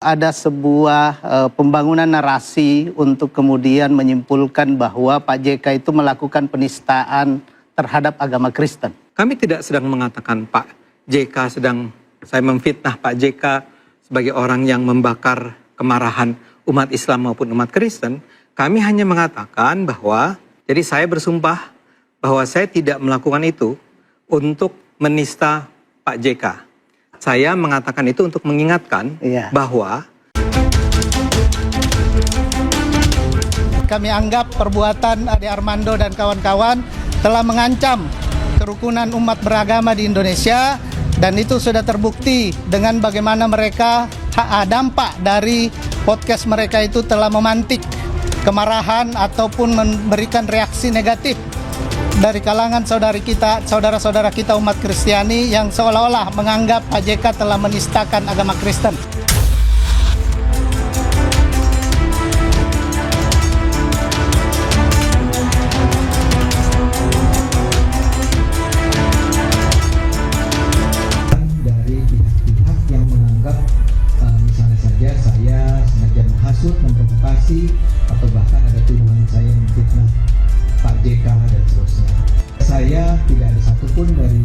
Ada sebuah pembangunan narasi untuk kemudian menyimpulkan bahwa Pak JK itu melakukan penistaan terhadap agama Kristen. Kami tidak sedang mengatakan Pak JK saya memfitnah Pak JK sebagai orang yang membakar kemarahan umat Islam maupun umat Kristen. Kami hanya mengatakan bahwa, jadi saya bersumpah bahwa saya tidak melakukan itu untuk menista Pak JK. Saya mengatakan itu untuk mengingatkan bahwa kami anggap perbuatan Ade Armando dan kawan-kawan telah mengancam kerukunan umat beragama di Indonesia, dan itu sudah terbukti dengan bagaimana mereka dampak dari podcast mereka itu telah memantik kemarahan ataupun memberikan reaksi negatif dari kalangan saudara-saudara kita umat Kristiani yang seolah-olah menganggap Pak JK telah menistakan agama Kristen. Dari pihak-pihak yang menganggap misalnya saja saya sengaja menghasut, memprovokasi, atau bahkan ada tuduhan saya memfitnah Pak JK dan seterusnya. Saya tidak ada satupun dari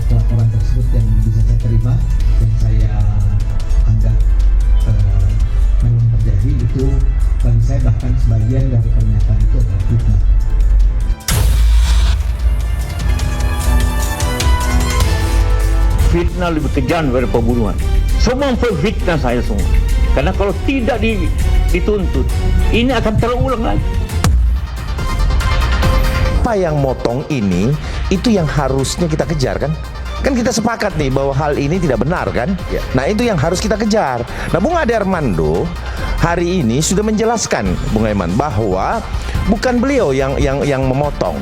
pelaporan tersebut yang bisa saya terima dan saya anggap memang terjadi. Itu bagi saya bahkan sebagian dari pernyataan itu adalah fitnah. Fitnah lebih kejam daripada pembunuhan. Semua memfitnah saya semua. Karena kalau tidak dituntut, ini akan terulang lagi. Apa yang motong ini, itu yang harusnya kita kejar kan? Kan kita sepakat nih bahwa hal ini tidak benar kan? Nah itu yang harus kita kejar. Nah Bung Ade Armando hari ini sudah menjelaskan, Bung Aiman, bahwa bukan beliau yang memotong.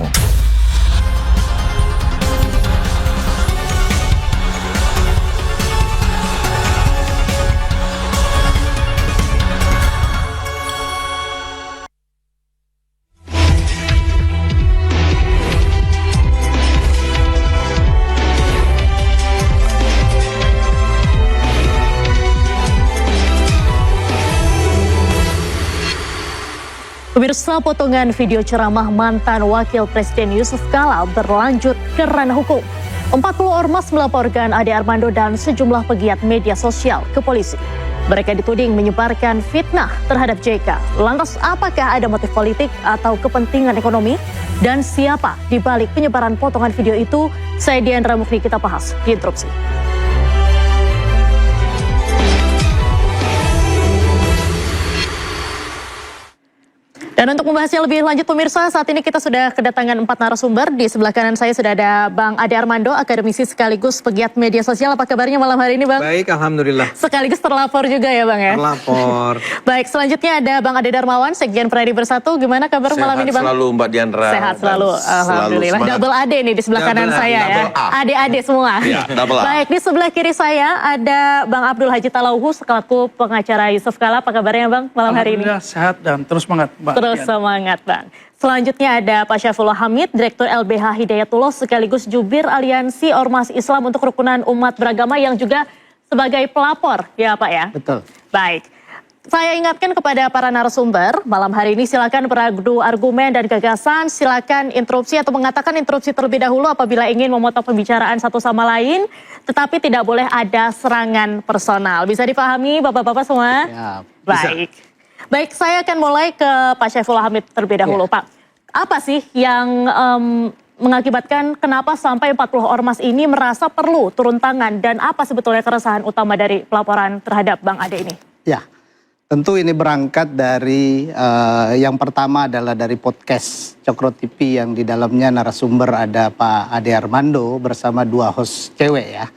Pemirsa, potongan video ceramah mantan Wakil Presiden Yusuf Kala berlanjut ke ranah hukum. 40 ormas melaporkan Ade Armando dan sejumlah pegiat media sosial ke polisi. Mereka dituding menyebarkan fitnah terhadap JK. Lantas apakah ada motif politik atau kepentingan ekonomi? Dan siapa di balik penyebaran potongan video itu? Saya Diandra Mukni, kita bahas di Interupsi. Dan untuk membahasnya lebih lanjut pemirsa, saat ini kita sudah kedatangan 4 narasumber. Di sebelah kanan saya sudah ada Bang Ade Armando, akademisi sekaligus pegiat media sosial. Apa kabarnya malam hari ini Bang? baik, alhamdulillah. Sekaligus terlapor juga ya Bang ya? Terlapor. Baik, selanjutnya ada Bang Ade Darmawan, Sekjen Pradi Bersatu. Gimana kabar malam ini Bang? Sehat selalu Mbak Diandra. Sehat selalu, alhamdulillah. Selalu double Ade nih di sebelah kanan saya ya. Ade-ade semua. Ya, double A. Baik, di sebelah kiri saya ada Bang Abdul Haji Talauhu, selaku pengacara Yusuf Kala. Apa kabarnya Bang malam hari ini? Alhamdulillah sehat dan terus semangat Mbak. Terus semangat Bang. Selanjutnya ada Pak Syafullah Hamid, Direktur LBH Hidayatullah sekaligus Jubir Aliansi Ormas Islam untuk Kerukunan Umat Beragama yang juga sebagai pelapor ya Pak ya? Betul. Baik. Saya ingatkan kepada para narasumber, malam hari ini silakan beradu argumen dan gagasan, silakan interupsi atau mengatakan interupsi terlebih dahulu apabila ingin memotong pembicaraan satu sama lain, tetapi tidak boleh ada serangan personal. Bisa dipahami Bapak-Bapak semua? Ya, baik. Baik, saya akan mulai ke Pak Syafullah Hamid terlebih dahulu Pak. Apa sih yang mengakibatkan kenapa sampai 40 ormas ini merasa perlu turun tangan dan apa sebetulnya keresahan utama dari pelaporan terhadap Bang Ade ini? Ya, tentu ini berangkat dari yang pertama adalah dari podcast Cokro TV yang di dalamnya narasumber ada Pak Ade Armando bersama 2 host cewek ya.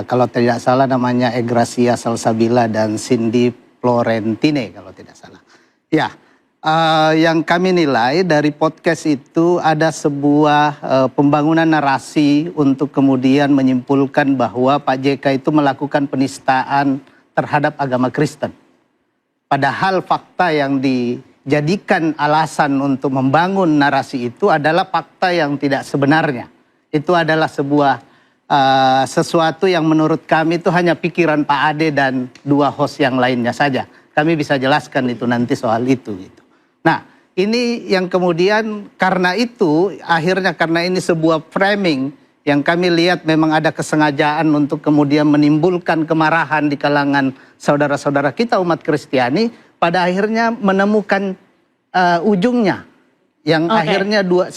Kalau tidak salah namanya Egracia Salsabila dan Cindy Florentine kalau tidak salah. Ya, yang kami nilai dari podcast itu ada sebuah pembangunan narasi untuk kemudian menyimpulkan bahwa Pak JK itu melakukan penistaan terhadap agama Kristen. Padahal fakta yang dijadikan alasan untuk membangun narasi itu adalah fakta yang tidak sebenarnya. Itu adalah sebuah sesuatu yang menurut kami itu hanya pikiran Pak Ade dan dua host yang lainnya saja. Kami bisa jelaskan itu nanti soal itu gitu. Nah, ini yang kemudian karena itu akhirnya karena ini sebuah framing yang kami lihat memang ada kesengajaan untuk kemudian menimbulkan kemarahan di kalangan saudara-saudara kita umat Kristiani, pada akhirnya menemukan ujungnya yang akhirnya 19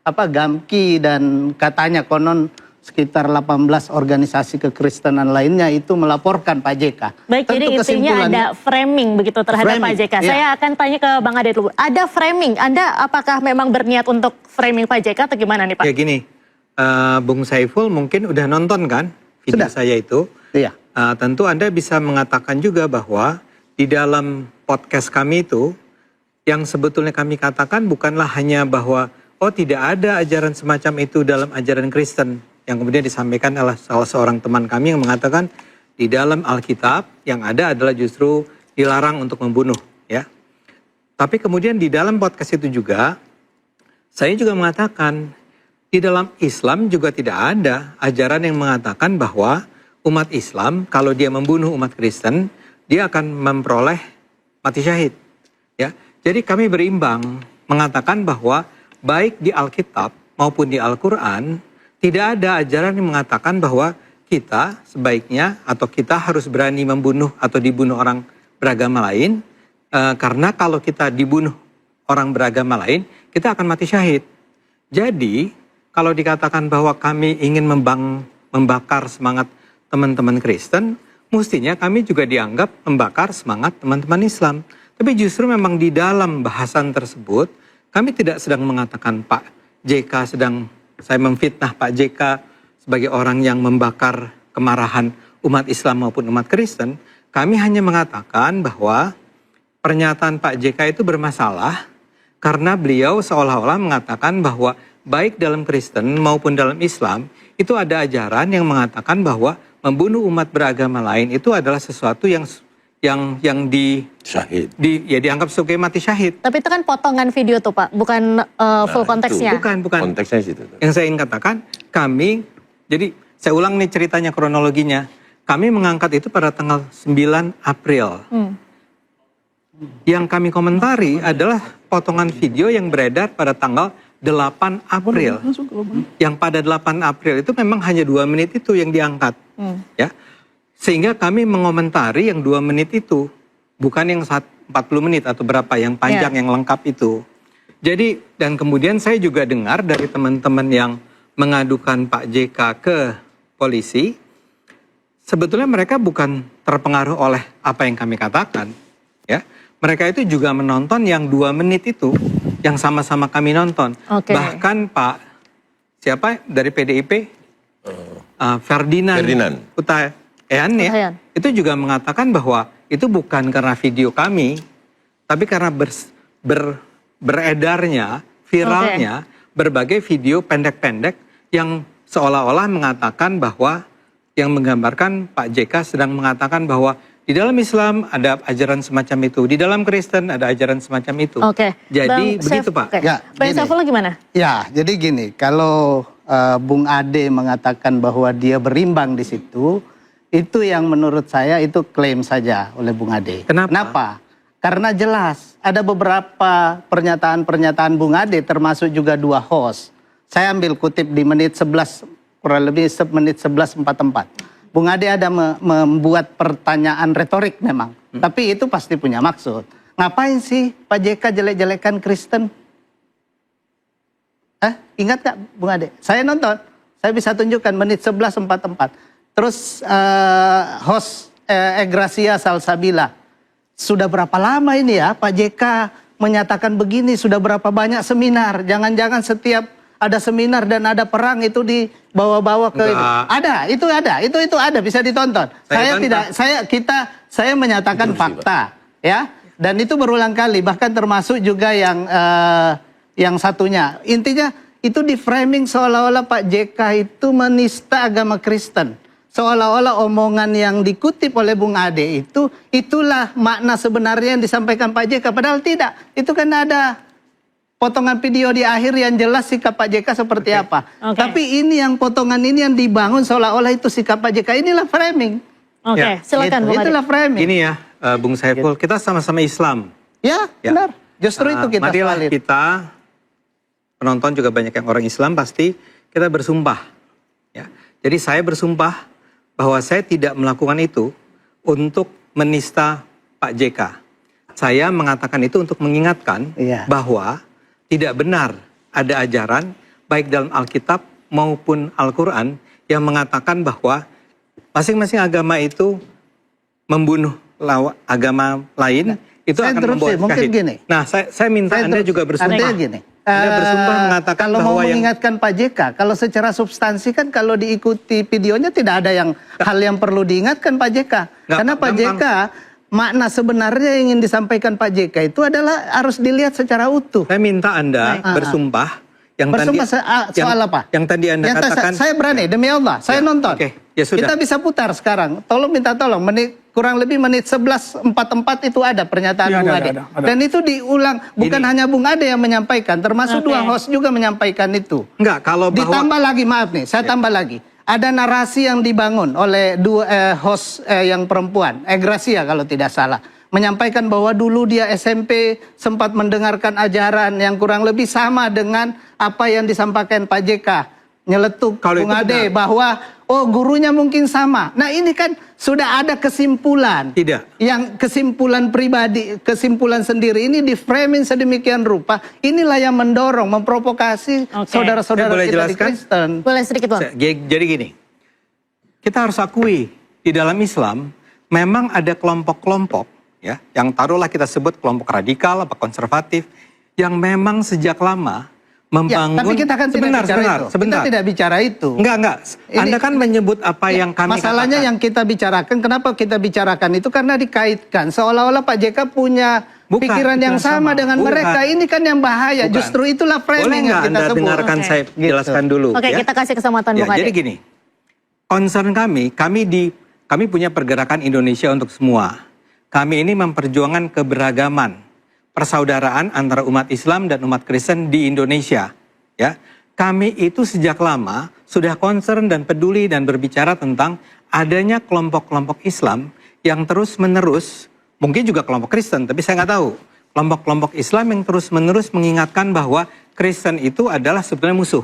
Gamki dan katanya konon sekitar 18 organisasi kekristenan lainnya itu melaporkan Pak JK. Baik, Tentu jadi intinya ada framing begitu terhadap Pak JK. Ya. Saya akan tanya ke Bang Ade dulu. Ada framing, Anda apakah memang berniat untuk framing Pak JK atau gimana nih Pak? Ya gini, Bung Saiful mungkin udah nonton kan video saya itu. Iya. Tentu Anda bisa mengatakan juga bahwa di dalam podcast kami itu yang sebetulnya kami katakan bukanlah hanya bahwa tidak ada ajaran semacam itu dalam ajaran Kristen. Yang kemudian disampaikan oleh salah seorang teman kami yang mengatakan di dalam Alkitab yang ada adalah justru dilarang untuk membunuh, ya. Tapi kemudian di dalam podcast itu juga saya juga mengatakan di dalam Islam juga tidak ada ajaran yang mengatakan bahwa umat Islam kalau dia membunuh umat Kristen dia akan memperoleh mati syahid, ya. Jadi kami berimbang mengatakan bahwa baik di Alkitab maupun di Al-Quran tidak ada ajaran yang mengatakan bahwa kita sebaiknya atau kita harus berani membunuh atau dibunuh orang beragama lain. Karena kalau kita dibunuh orang beragama lain, kita akan mati syahid. Jadi kalau dikatakan bahwa kami ingin membakar semangat teman-teman Kristen, mestinya kami juga dianggap membakar semangat teman-teman Islam. Tapi justru memang di dalam bahasan tersebut, kami tidak sedang mengatakan Pak JK saya memfitnah Pak JK sebagai orang yang membakar kemarahan umat Islam maupun umat Kristen. Kami hanya mengatakan bahwa pernyataan Pak JK itu bermasalah karena beliau seolah-olah mengatakan bahwa baik dalam Kristen maupun dalam Islam itu ada ajaran yang mengatakan bahwa membunuh umat beragama lain itu adalah sesuatu yang dianggap sebagai mati syahid. Tapi itu kan potongan video tuh Pak, bukan full konteksnya. Bukan. Konteksnya situ. Yang saya ingin katakan, jadi saya ulang nih ceritanya kronologinya. Kami mengangkat itu pada tanggal 9 April. Yang kami komentari adalah potongan video yang beredar pada tanggal 8 April. Yang pada 8 April itu memang hanya 2 menit itu yang diangkat. Ya. Sehingga kami mengomentari yang 2 menit itu, bukan yang 40 menit atau berapa, yang panjang, yang lengkap itu. Jadi, dan kemudian saya juga dengar dari teman-teman yang mengadukan Pak JK ke polisi, sebetulnya mereka bukan terpengaruh oleh apa yang kami katakan. Ya, mereka itu juga menonton yang 2 menit itu, yang sama-sama kami nonton. Bahkan Pak, siapa dari PDIP? Ferdinand. Ehan ya, itu juga mengatakan bahwa itu bukan karena video kami, tapi karena beredarnya, viralnya berbagai video pendek-pendek yang seolah-olah mengatakan bahwa yang menggambarkan Pak JK sedang mengatakan bahwa di dalam Islam ada ajaran semacam itu, di dalam Kristen ada ajaran semacam itu. Jadi begitu Pak. Ya, Bang Saifullah gimana? Ya, jadi gini, kalau Bung Ade mengatakan bahwa dia berimbang di situ, itu yang menurut saya itu klaim saja oleh Bung Ade. Kenapa? Karena jelas ada beberapa pernyataan-pernyataan Bung Ade termasuk juga 2 host. Saya ambil kutip di menit 11, kurang lebih menit 11.44. Bung Ade ada membuat pertanyaan retorik memang. Tapi itu pasti punya maksud. Ngapain sih Pak JK jelek-jelekan Kristen? Ingat gak Bung Ade? Saya nonton, saya bisa tunjukkan menit 11.44. Terus host Gracia Salsabila, sudah berapa lama ini ya Pak JK menyatakan begini, sudah berapa banyak seminar, jangan-jangan setiap ada seminar dan ada perang itu dibawa-bawa ke itu. Itu ada, bisa ditonton. Saya menyatakan fakta, ya, dan itu berulang kali, bahkan termasuk juga yang satunya. Intinya itu di framing seolah-olah Pak JK itu menista agama Kristen. Seolah-olah omongan yang dikutip oleh Bung Ade itulah makna sebenarnya yang disampaikan Pak JK. Padahal tidak. Itu kan ada potongan video di akhir yang jelas sikap Pak JK seperti apa. Oke. Tapi ini yang potongan ini yang dibangun seolah-olah itu sikap Pak JK, inilah framing. Oke, Ya. silakan Bung Ade. Itulah framing. Gini ya, Bung Saiful, kita sama-sama Islam. Ya, Ya. benar. Justru itu kita marilah valid. kita, penonton juga banyak yang orang Islam, pasti kita bersumpah. Ya. Jadi saya bersumpah bahwa saya tidak melakukan itu untuk menista Pak JK. Saya mengatakan itu untuk mengingatkan Iya. bahwa tidak benar ada ajaran baik dalam Alkitab maupun Al-Quran yang mengatakan bahwa masing-masing agama itu membunuh agama lain, itu saya akan interupsi, membawa mungkin syahid. gini. Nah, saya minta Saya Anda terus- juga bersumpah. Anda gini. Anda bersumpah mengatakan kalau mau bahwa yang mengingatkan Pak JK, kalau secara substansi kan kalau diikuti videonya tidak ada yang hal yang perlu diingatkan Pak JK. Nggak, Karena Pak gampang. JK, makna sebenarnya yang ingin disampaikan Pak JK itu adalah harus dilihat secara utuh. saya minta Anda Baik. bersumpah yang Bersumpah tadi soal apa? Yang tadi Anda katakan. Saya berani, demi Allah, saya Ya, nonton. oke. Ya sudah. Kita bisa putar sekarang. Minta tolong, kurang lebih menit 11.44 itu ada pernyataan Ya, Bung ada, Ade. ada. Dan itu diulang, bukan Gini. hanya Bung Ade yang menyampaikan, termasuk Oke. dua host juga menyampaikan itu. Enggak, kalau bahwa Ditambah lagi, maaf nih, saya tambah lagi. Ada narasi yang dibangun oleh dua host yang perempuan, Gracia kalau tidak salah. Menyampaikan bahwa dulu dia SMP sempat mendengarkan ajaran yang kurang lebih sama dengan apa yang disampaikan Pak JK. Nyeletuk Kalau Bung itu Ade benar. bahwa gurunya mungkin sama. Nah ini kan sudah ada kesimpulan. Tidak. Yang kesimpulan pribadi, kesimpulan sendiri ini di framing sedemikian rupa. Inilah yang mendorong, memprovokasi Oke. saudara-saudara Saya boleh kita di jelaskan? Kristen. Boleh sedikit Bang? Jadi gini, kita harus akui di dalam Islam memang ada kelompok-kelompok ya, yang taruhlah kita sebut kelompok radikal apa konservatif yang memang sejak lama Ya, membangun. tapi kita kan tidak bicara itu. Sebentar. Kita tidak bicara itu. Enggak. Ini- Anda kan menyebut apa Ya, yang kami masalahnya katakan. yang kita bicarakan, kenapa kita bicarakan itu karena dikaitkan seolah-olah Pak JK punya Bukan, pikiran yang sama dengan Bukan. mereka. Ini kan yang bahaya. Bukan. Justru itulah Boleh framing nggak yang kita Anda sebut. dengarkan Oke. saya jelaskan dulu? Oke, ya? kita kasih kesempatan Ya, Bung Ade. jadi gini, concern kami punya pergerakan Indonesia untuk semua. Kami ini memperjuangkan keberagaman, persaudaraan antara umat Islam dan umat Kristen di Indonesia. Ya, kami itu sejak lama sudah concern dan peduli dan berbicara tentang adanya kelompok-kelompok Islam yang terus-menerus, mungkin juga kelompok Kristen, tapi saya nggak tahu. Kelompok-kelompok Islam yang terus-menerus mengingatkan bahwa Kristen itu adalah sebenarnya musuh.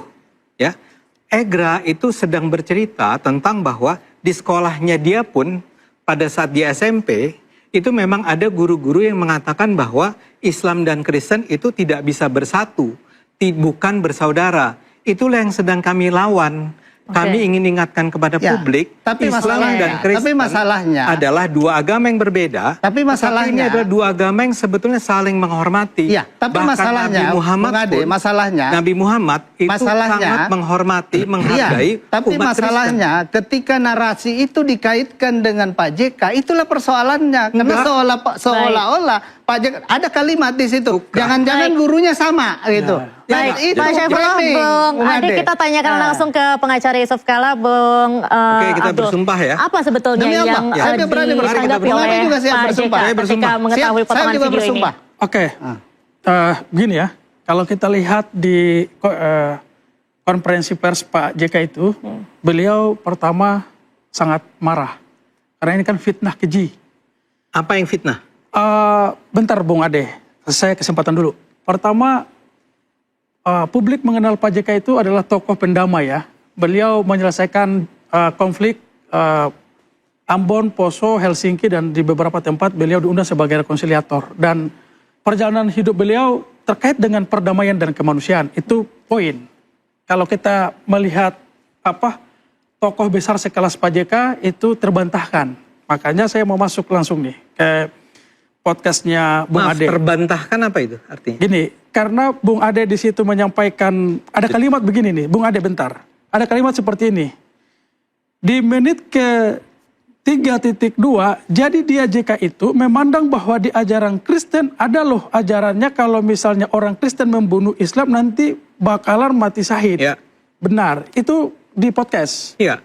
Ya, Egra itu sedang bercerita tentang bahwa di sekolahnya dia pun pada saat dia SMP itu memang ada guru-guru yang mengatakan bahwa Islam dan Kristen itu tidak bisa bersatu, bukan bersaudara. Itulah yang sedang kami lawan. Kami ingin ingatkan kepada Ya, publik, tapi Islam masalahnya- dan Kristen tapi masalahnya- adalah dua agama yang berbeda. Tapi ini masalahnya- adalah dua agama yang sebetulnya saling menghormati. Iya, tapi Bahkan masalahnya, Nabi Muhammad Bung Ade, pun, masalahnya- Nabi Muhammad itu masalahnya- sangat menghormati, menghargai Iya, tapi umat masalahnya ketika narasi itu dikaitkan dengan Pak JK, itulah persoalannya. Karena Enggak. seolah-olah Pak JK ada kalimat di situ. Bukan. Jangan-jangan Baik. gurunya sama gitu. Baik, itu Pak Syaifullah, framing, Bung Ade, kita tanyakan Nah. langsung ke pengacara Yusuf Kala, Bung Oke, kita Abdul. bersumpah ya. Apa sebetulnya Demi Allah, yang ya. Saya berani bersumpah. ditanggapi Bung Ade oleh juga siap Pak bersumpah. JK Saya bersumpah. ketika mengetahui Siap, saya potongan juga video bersumpah. ini? Oke, begini ya, kalau kita lihat di konferensi pers Pak JK itu, beliau pertama sangat marah. Karena ini kan fitnah keji. Apa yang fitnah? Bentar Bung Ade, saya kesempatan dulu. Pertama, publik mengenal Pak JK itu adalah tokoh pendamai ya. Beliau menyelesaikan konflik Ambon, Poso, Helsinki, dan di beberapa tempat beliau diundang sebagai rekonsiliator. Dan perjalanan hidup beliau terkait dengan perdamaian dan kemanusiaan. Itu poin. Kalau kita melihat tokoh besar sekelas Pak JK itu terbantahkan. Makanya saya mau masuk langsung nih ke podcastnya Bung Maaf, Ade. terbantahkan apa itu artinya? Gini, karena Bung Ade di situ menyampaikan, ada kalimat begini nih, Bung Ade bentar. Ada kalimat seperti ini. Di menit ke 3.2, jadi dia JK itu memandang bahwa di ajaran Kristen ada loh ajarannya kalau misalnya orang Kristen membunuh Islam nanti bakalan mati syahid. Ya. Benar, itu di podcast. Iya.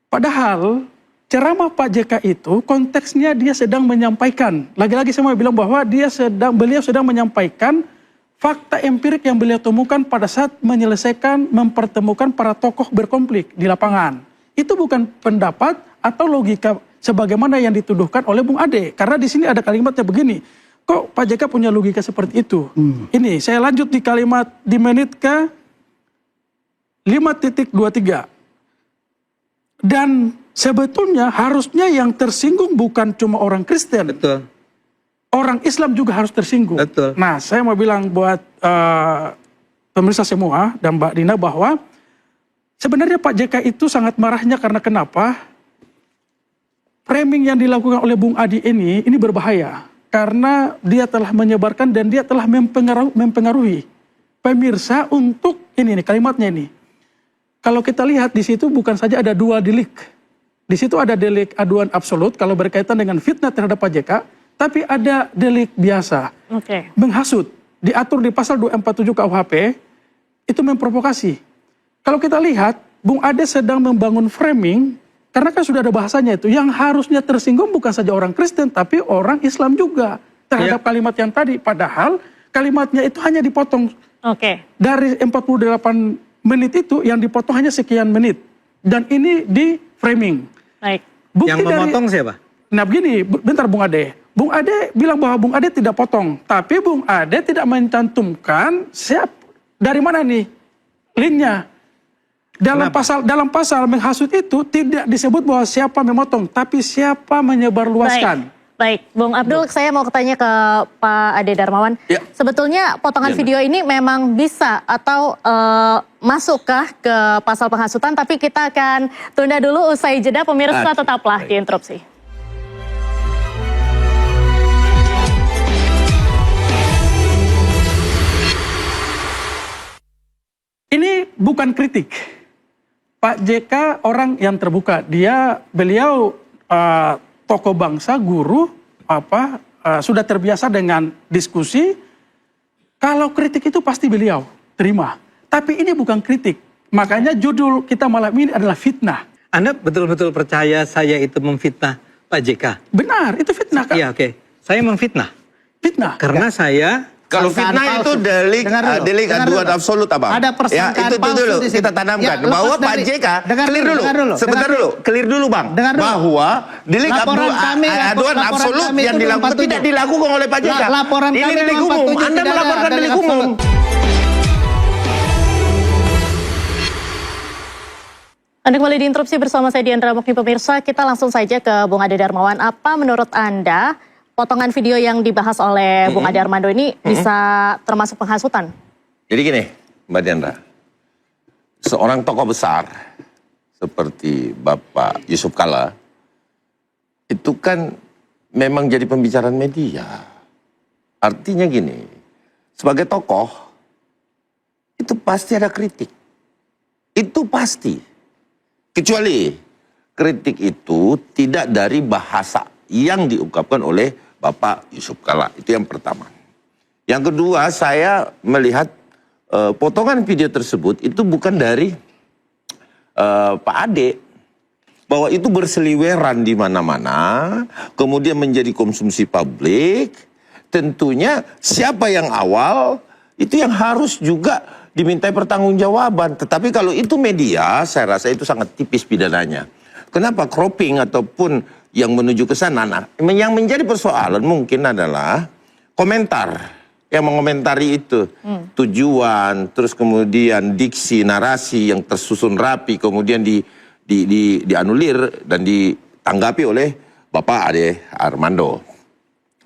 Padahal ceramah Pak JK itu konteksnya dia sedang menyampaikan. Lagi-lagi saya mau bilang bahwa beliau sedang menyampaikan fakta empirik yang beliau temukan pada saat mempertemukan para tokoh berkonflik di lapangan. Itu bukan pendapat atau logika sebagaimana yang dituduhkan oleh Bung Ade. Karena di sini ada kalimatnya begini, kok Pak JK punya logika seperti itu? Ini saya lanjut di kalimat di menit ke 5.23. Dan sebetulnya harusnya yang tersinggung bukan cuma orang Kristen. Betul. Orang Islam juga harus tersinggung. Betul. Nah, saya mau bilang buat pemirsa semua dan Mbak Dina bahwa sebenarnya Pak JK itu sangat marahnya karena kenapa? Framing yang dilakukan oleh Bung Adi ini berbahaya. Karena dia telah menyebarkan dan dia telah mempengaruhi pemirsa untuk ini nih, kalimatnya ini. Kalau kita lihat di situ bukan saja ada 2 delik. Di situ ada delik aduan absolut kalau berkaitan dengan fitnah terhadap Pak JK, tapi ada delik biasa. Menghasut, diatur di pasal 247 KUHP, itu memprovokasi. Kalau kita lihat, Bung Ade sedang membangun framing, karena kan sudah ada bahasanya itu, yang harusnya tersinggung bukan saja orang Kristen, tapi orang Islam juga terhadap kalimat yang tadi. Padahal kalimatnya itu hanya dipotong. Dari 48 menit itu yang dipotong hanya sekian menit. Dan ini di framing. Bukti yang memotong siapa? Nah begini, bentar Bung Ade. Bung Ade bilang bahwa Bung Ade tidak potong. Tapi Bung Ade tidak mencantumkan dari mana nih linknya. Dalam pasal menghasut itu tidak disebut bahwa siapa memotong, tapi siapa menyebarluaskan. Baik, Bung Abdul, saya mau tanya ke Pak Ade Darmawan. Sebetulnya potongan video ini memang bisa atau masukkah ke pasal penghasutan? Tapi kita akan tunda dulu usai jeda. Pemirsa tetaplah di Interupsi. Ini bukan kritik. Pak JK orang yang terbuka. Beliau tokoh bangsa, guru, sudah terbiasa dengan diskusi. Kalau kritik itu pasti beliau terima. Tapi ini bukan kritik. Makanya judul kita malam ini adalah fitnah. Anda betul-betul percaya saya itu memfitnah Pak JK? Benar, itu fitnah, Kak. Iya, oke. Saya memfitnah. Fitnah. Karena saya... Kalau fitnah itu delik aduan absolut, Abang. Ada persangkaan palsu dulu di sini. kita tanamkan Ya, bahwa Pak JK clear dulu Bang, bahwa delik aduan absolut yang dilakukan tidak dilakukan oleh Pak JK. Laporan ini kami delik umum. Anda melaporkan delik umum. Anda kembali di Interupsi bersama saya Diandra Mukni. Pemirsa, kita langsung saja ke Bung Ade Darmawan. Apa menurut Anda potongan video yang dibahas oleh Bung Ade Armando ini bisa termasuk penghasutan? Jadi gini, Mbak Diandra, seorang tokoh besar seperti Bapak Yusuf Kalla itu kan memang jadi pembicaraan media. Artinya gini, sebagai tokoh itu pasti ada kritik. Itu pasti. Kecuali kritik itu tidak dari bahasa yang diungkapkan oleh Bapak Yusuf Kalla. Itu yang pertama. Yang kedua, saya melihat potongan video tersebut itu bukan dari Pak Ade. Bahwa itu berseliweran di mana-mana, kemudian menjadi konsumsi publik. Tentunya siapa yang awal, itu yang harus juga dimintai pertanggungjawaban. Tetapi kalau itu media, saya rasa itu sangat tipis pidananya. Kenapa cropping ataupun yang menuju ke sana? Nah, yang menjadi persoalan mungkin adalah komentar yang mengomentari itu. Tujuan, terus kemudian diksi, narasi yang tersusun rapi, kemudian dianulir dan ditanggapi oleh Bapak Ade Armando.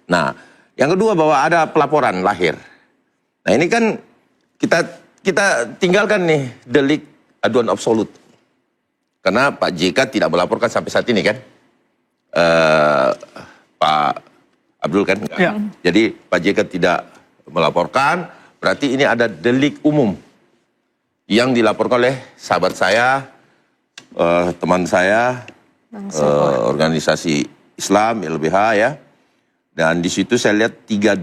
Nah, yang kedua bahwa ada pelaporan lahir. Nah, ini kan kita tinggalkan nih delik aduan absolut. Karena Pak JK tidak melaporkan sampai saat ini kan. Pak Abdul kan. Ya. Jadi Pak JK tidak melaporkan, berarti ini ada delik umum yang dilaporkan oleh sahabat saya, teman saya, organisasi Islam, LBH ya. Dan di situ saya lihat 32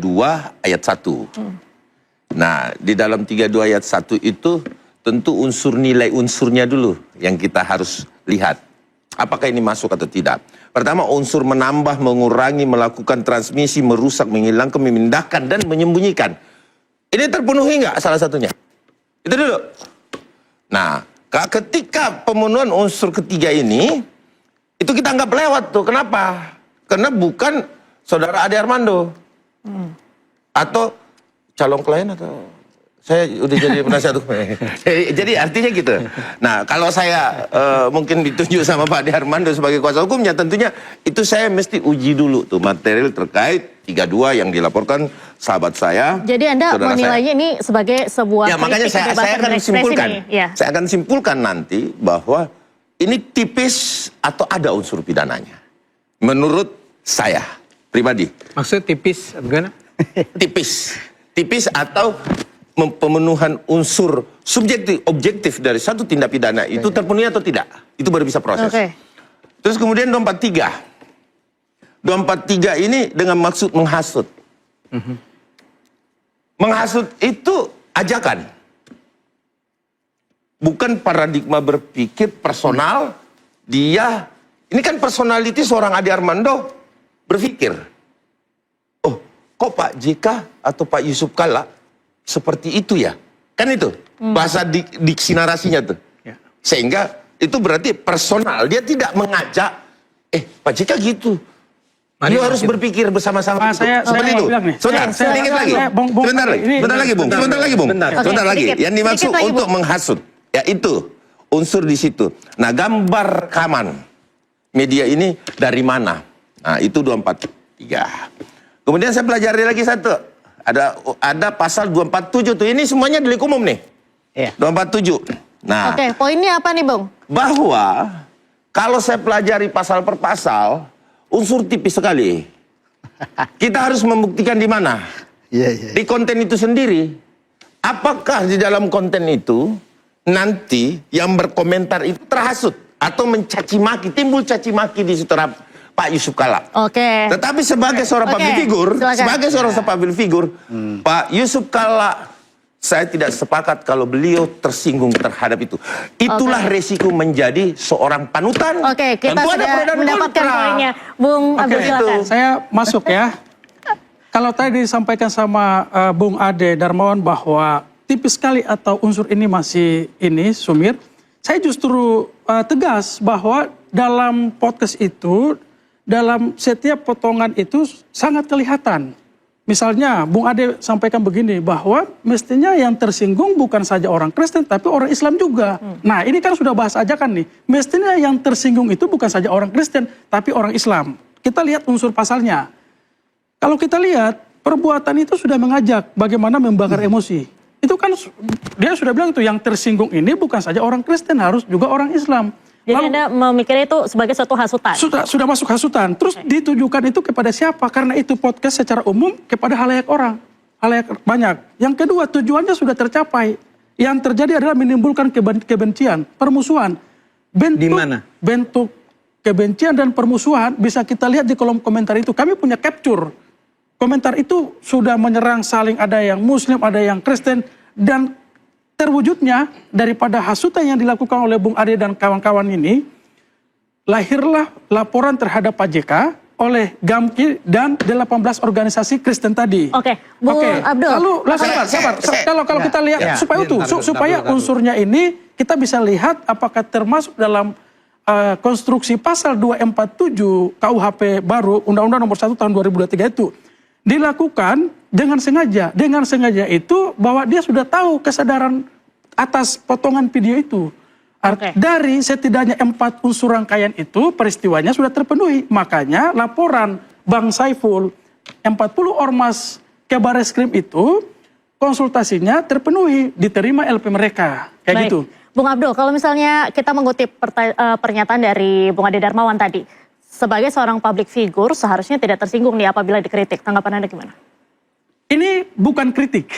ayat 1. Nah, di dalam 32 ayat 1 itu tentu nilai unsurnya dulu yang kita harus lihat. Apakah ini masuk atau tidak? Pertama, unsur menambah, mengurangi, melakukan transmisi, merusak, menghilangkan, memindahkan, dan menyembunyikan. Ini terpenuhi nggak salah satunya? Itu dulu. Nah, ketika pemenuhan unsur ketiga ini, itu kita anggap lewat tuh. Kenapa? Karena bukan saudara Ade Armando. Atau calon klien atau... Saya udah jadi penasihat hukum. Jadi artinya gitu. Nah, kalau saya mungkin ditunjuk sama Pak Ade Armando sebagai kuasa hukumnya, tentunya itu saya mesti uji dulu tuh material terkait 32 yang dilaporkan sahabat saya. Jadi Anda menilainya ini sebagai sebuah ya, makanya saya akan simpulkan. Ya. Saya akan simpulkan nanti bahwa ini tipis atau ada unsur pidananya. Menurut saya pribadi. Maksudnya tipis, bagaimana? Tipis atau pemenuhan unsur subjektif objektif dari satu tindak pidana itu terpenuhi atau tidak, itu baru bisa proses. Terus kemudian 243 ini dengan maksud menghasut. Menghasut itu ajakan, bukan paradigma berpikir personal. Dia ini kan personality seorang Ade Armando berpikir, oh kok Pak JK atau Pak Yusuf Kalla seperti itu ya, kan itu bahasa diksi narasinya tuh. Sehingga itu berarti personal, dia tidak mengajak Pak JK gitu, dia harus berpikir bersama-sama. Seperti itu. Sedikit lagi, sebentar lagi Bung, sebentar lagi. Yang dimaksud untuk menghasut, ya itu unsur di situ. Nah, gambar rekaman media ini dari mana? Nah, itu 243. Kemudian saya pelajari lagi satu. Ada pasal 247 tuh, ini semuanya delik umum nih. 247. Nah, poinnya apa nih, Bung? Bahwa kalau saya pelajari pasal per pasal, unsur tipis sekali. Kita harus membuktikan di mana? Di konten itu sendiri. Apakah di dalam konten itu nanti yang berkomentar itu terhasut atau mencaci maki, timbul caci maki di situ Pak Yusuf Kalla. Tetapi sebagai seorang public figure, Pak Yusuf Kalla, saya tidak sepakat kalau beliau tersinggung terhadap itu. Itulah resiko menjadi seorang panutan. Kita sudah mendapatkan poinnya. Bung Abdul, silakan. Saya masuk ya. Kalau tadi disampaikan sama Bung Ade Darmawan bahwa tipis sekali atau unsur ini masih sumir, saya justru tegas bahwa dalam podcast itu, dalam setiap potongan itu sangat kelihatan. Misalnya Bung Ade sampaikan begini, bahwa mestinya yang tersinggung bukan saja orang Kristen tapi orang Islam juga. Nah, ini kan sudah bahas ajakan nih. Mestinya yang tersinggung itu bukan saja orang Kristen tapi orang Islam. Kita lihat unsur pasalnya. Kalau kita lihat, perbuatan itu sudah mengajak bagaimana membakar emosi. Itu kan dia sudah bilang itu, yang tersinggung ini bukan saja orang Kristen, harus juga orang Islam. Jadi Anda memikirnya itu sebagai suatu hasutan? Sudah masuk hasutan. Terus ditujukan itu kepada siapa? Karena itu podcast secara umum kepada halayak orang. Halayak banyak. Yang kedua, tujuannya sudah tercapai. Yang terjadi adalah menimbulkan kebencian, permusuhan. Di mana? Bentuk kebencian dan permusuhan bisa kita lihat di kolom komentar itu. Kami punya capture. Komentar itu sudah menyerang saling, ada yang Muslim, ada yang Kristen. Dan terwujudnya daripada hasutan yang dilakukan oleh Bung Ade dan kawan-kawan ini, lahirlah laporan terhadap Pak JK oleh GAMKI dan 18 organisasi Kristen tadi. Bung Abdul. Lalu sabar. Kalau kita lihat supaya utuh, supaya unsurnya ini kita bisa lihat apakah termasuk dalam konstruksi pasal 247 KUHP baru Undang-Undang Nomor 1 Tahun 2023 itu dilakukan dengan sengaja. Dengan sengaja itu bahwa dia sudah tahu kesadaran atas potongan video itu. Dari setidaknya 4 unsur rangkaian itu, peristiwanya sudah terpenuhi. Makanya laporan Bang Saiful, 40 ormas Kabareskrim itu, konsultasinya terpenuhi, diterima LP mereka. Kayak gitu. Bung Abdul, kalau misalnya kita mengutip pernyataan dari Bung Ade Darmawan tadi, sebagai seorang public figure seharusnya tidak tersinggung nih apabila dikritik. Tanggapan Anda gimana? Ini bukan kritik.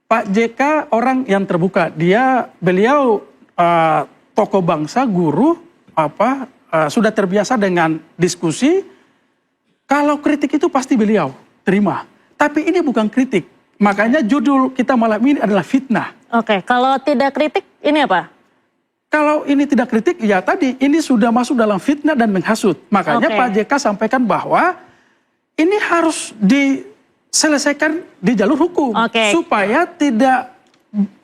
Pak JK orang yang terbuka. Beliau tokoh bangsa, guru, sudah terbiasa dengan diskusi. Kalau kritik itu pasti beliau terima. Tapi ini bukan kritik. Makanya judul kita malam ini adalah fitnah. Kalau tidak kritik ini apa? Kalau ini tidak kritik, ya tadi ini sudah masuk dalam fitnah dan menghasut. Makanya Pak JK sampaikan bahwa ini harus selesaikan di jalur hukum. Oke. Supaya tidak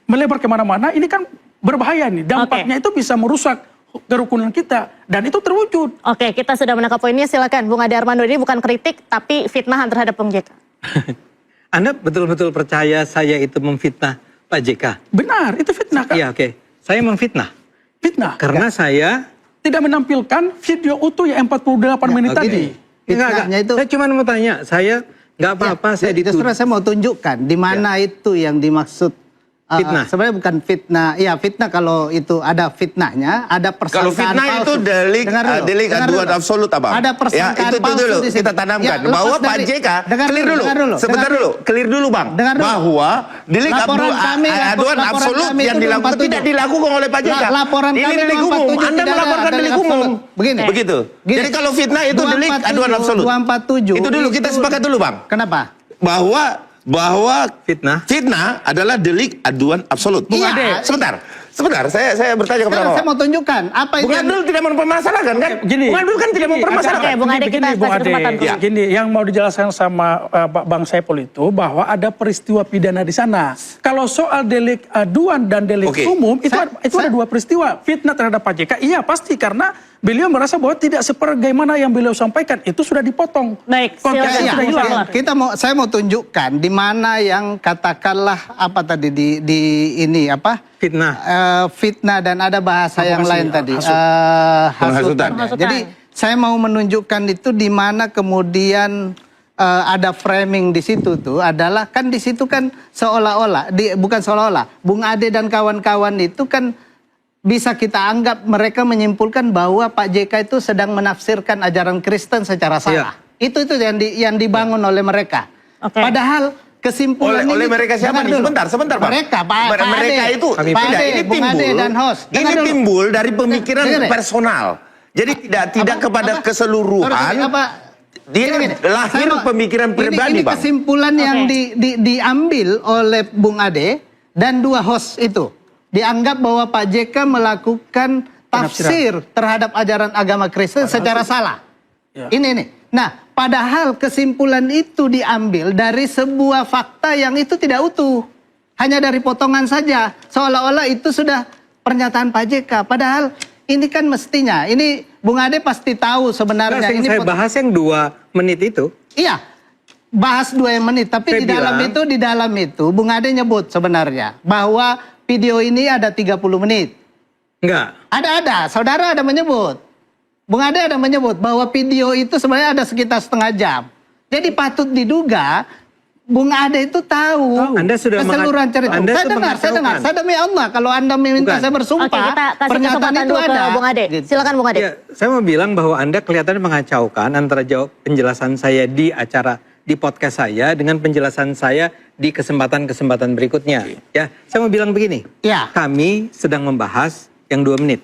melebar kemana-mana, ini kan berbahaya nih. Dampaknya itu bisa merusak kerukunan kita. Dan itu terwujud. Oke, kita sudah menangkap poinnya. Silakan Bung Ade Armando, ini bukan kritik, tapi fitnahan terhadap Bung JK. Anda betul-betul percaya saya itu memfitnah Pak JK? Benar, itu fitnah kan? Iya, oke. Saya memfitnah. Fitnah. Karena saya... Tidak menampilkan video utuh yang 48 menit oke. tadi. Fitnahnya itu- Saya cuma mau tanya, saya nggak apa-apa, saya Justru dituduh. saya mau tunjukkan di mana itu yang dimaksud Fitnah. sebenarnya bukan fitnah. Iya, fitnah kalau itu ada fitnahnya, ada persangkaan Kalau fitnah palsu. itu delik Dengar dulu, delik dengar aduan dulu. absolut, Abang. Ada persangkaan itu palsu dulu di situ. kita tanamkan Ya, bahwa lepas Pak dari- JK dengar clear dulu, dulu. dengar dulu, Sebentar dengar dulu, clear dulu, Bang. Dengar dulu. Bahwa delik Laporan kami, aduan laporan absolut kami yang itu dilakukan 47. tidak dilakukan oleh Pak JK. Laporan Ini kami delik 47 umum. Anda tidak ada melaporkan delik delik umum. absolut. Begini. Begitu. Gini. Jadi kalau fitnah itu delik 247, aduan absolut. 247 Itu dulu kita sepakat dulu, Bang. Kenapa? Bahwa Fitnah. adalah delik aduan absolut. Bung Ade. Sebentar, saya bertanya kepada Sekarang saya Bapak. mau tunjukkan apa itu. Bung Abdul tidak mempermasalahkan kan? Gini. Bung Abdul kan tidak mempermasalahkan. Oke, Bung Ade, kita Bung kasih Ade, kesempatan dulu. Gini, yang mau dijelaskan sama Bang Saiful itu bahwa ada peristiwa pidana di sana. Kalau soal delik aduan dan delik Oke. umum itu ada dua peristiwa. Fitnah terhadap Pak JK, iya pasti karena beliau merasa bahwa tidak sebagaimana yang beliau sampaikan itu sudah dipotong. Baik, Konteksnya silakan. sudah hilang. Silakan. Saya mau tunjukkan di mana yang katakanlah apa tadi di ini apa Fitnah. fitnah dan ada bahasa yang Provokasi, lain tadi hasut. Penghasutan. Penghasutan. Jadi saya mau menunjukkan itu di mana kemudian ada framing di situ tuh adalah kan di situ kan seolah-olah bukan seolah-olah Bung Ade dan kawan-kawan itu kan bisa kita anggap mereka menyimpulkan bahwa Pak JK itu sedang menafsirkan ajaran Kristen secara salah. Itu yang dibangun oleh mereka. Oke. Padahal kesimpulan Oleh ini- mereka siapa dengar nih? dulu. Sebentar, Bang. Mereka, Pak Mereka Ade. itu Pak tidak, Ade, ini Bung Ade timbul dan host. Ini Dengar dulu. timbul dari pemikiran Dengar deh. personal. Jadi tidak kepada keseluruhan. Dia Gini. lahir Saya mau- pemikiran pribadi, ini Bang. kesimpulan yang diambil oleh Bung Ade dan dua host itu. Dianggap bahwa Pak JK melakukan tafsir terhadap ajaran agama Kristen secara salah. Ya. Ini. Nah, padahal kesimpulan itu diambil dari sebuah fakta yang itu tidak utuh. Hanya dari potongan saja. Seolah-olah itu sudah pernyataan Pak JK. Padahal ini kan mestinya, ini Bung Ade pasti tahu sebenarnya. Yang ini saya bahas yang 2 menit itu. Iya, bahas 2 menit. Tapi Saya di dalam itu Bung Ade nyebut sebenarnya bahwa video ini ada 30 menit. Enggak. Ada, saudara ada menyebut. Bung Ade ada menyebut bahwa video itu sebenarnya ada sekitar setengah jam. Jadi patut diduga Bung Ade itu tahu Anda sudah keseluruhan cerita. Anda Saya sudah dengar. mengacaukan. Saya demi Allah, kalau Anda meminta Bukan. saya bersumpah, Oke, kita kasih pernyataan kesempatan itu dulu ke ada. Bung Ade. Gitu. Silakan Bung Ade. Ya, saya mau bilang bahwa Anda kelihatannya mengacaukan antara penjelasan saya di podcast saya dengan penjelasan saya di kesempatan-kesempatan berikutnya. Ya, saya mau bilang begini. Ya. Kami sedang membahas yang 2 menit.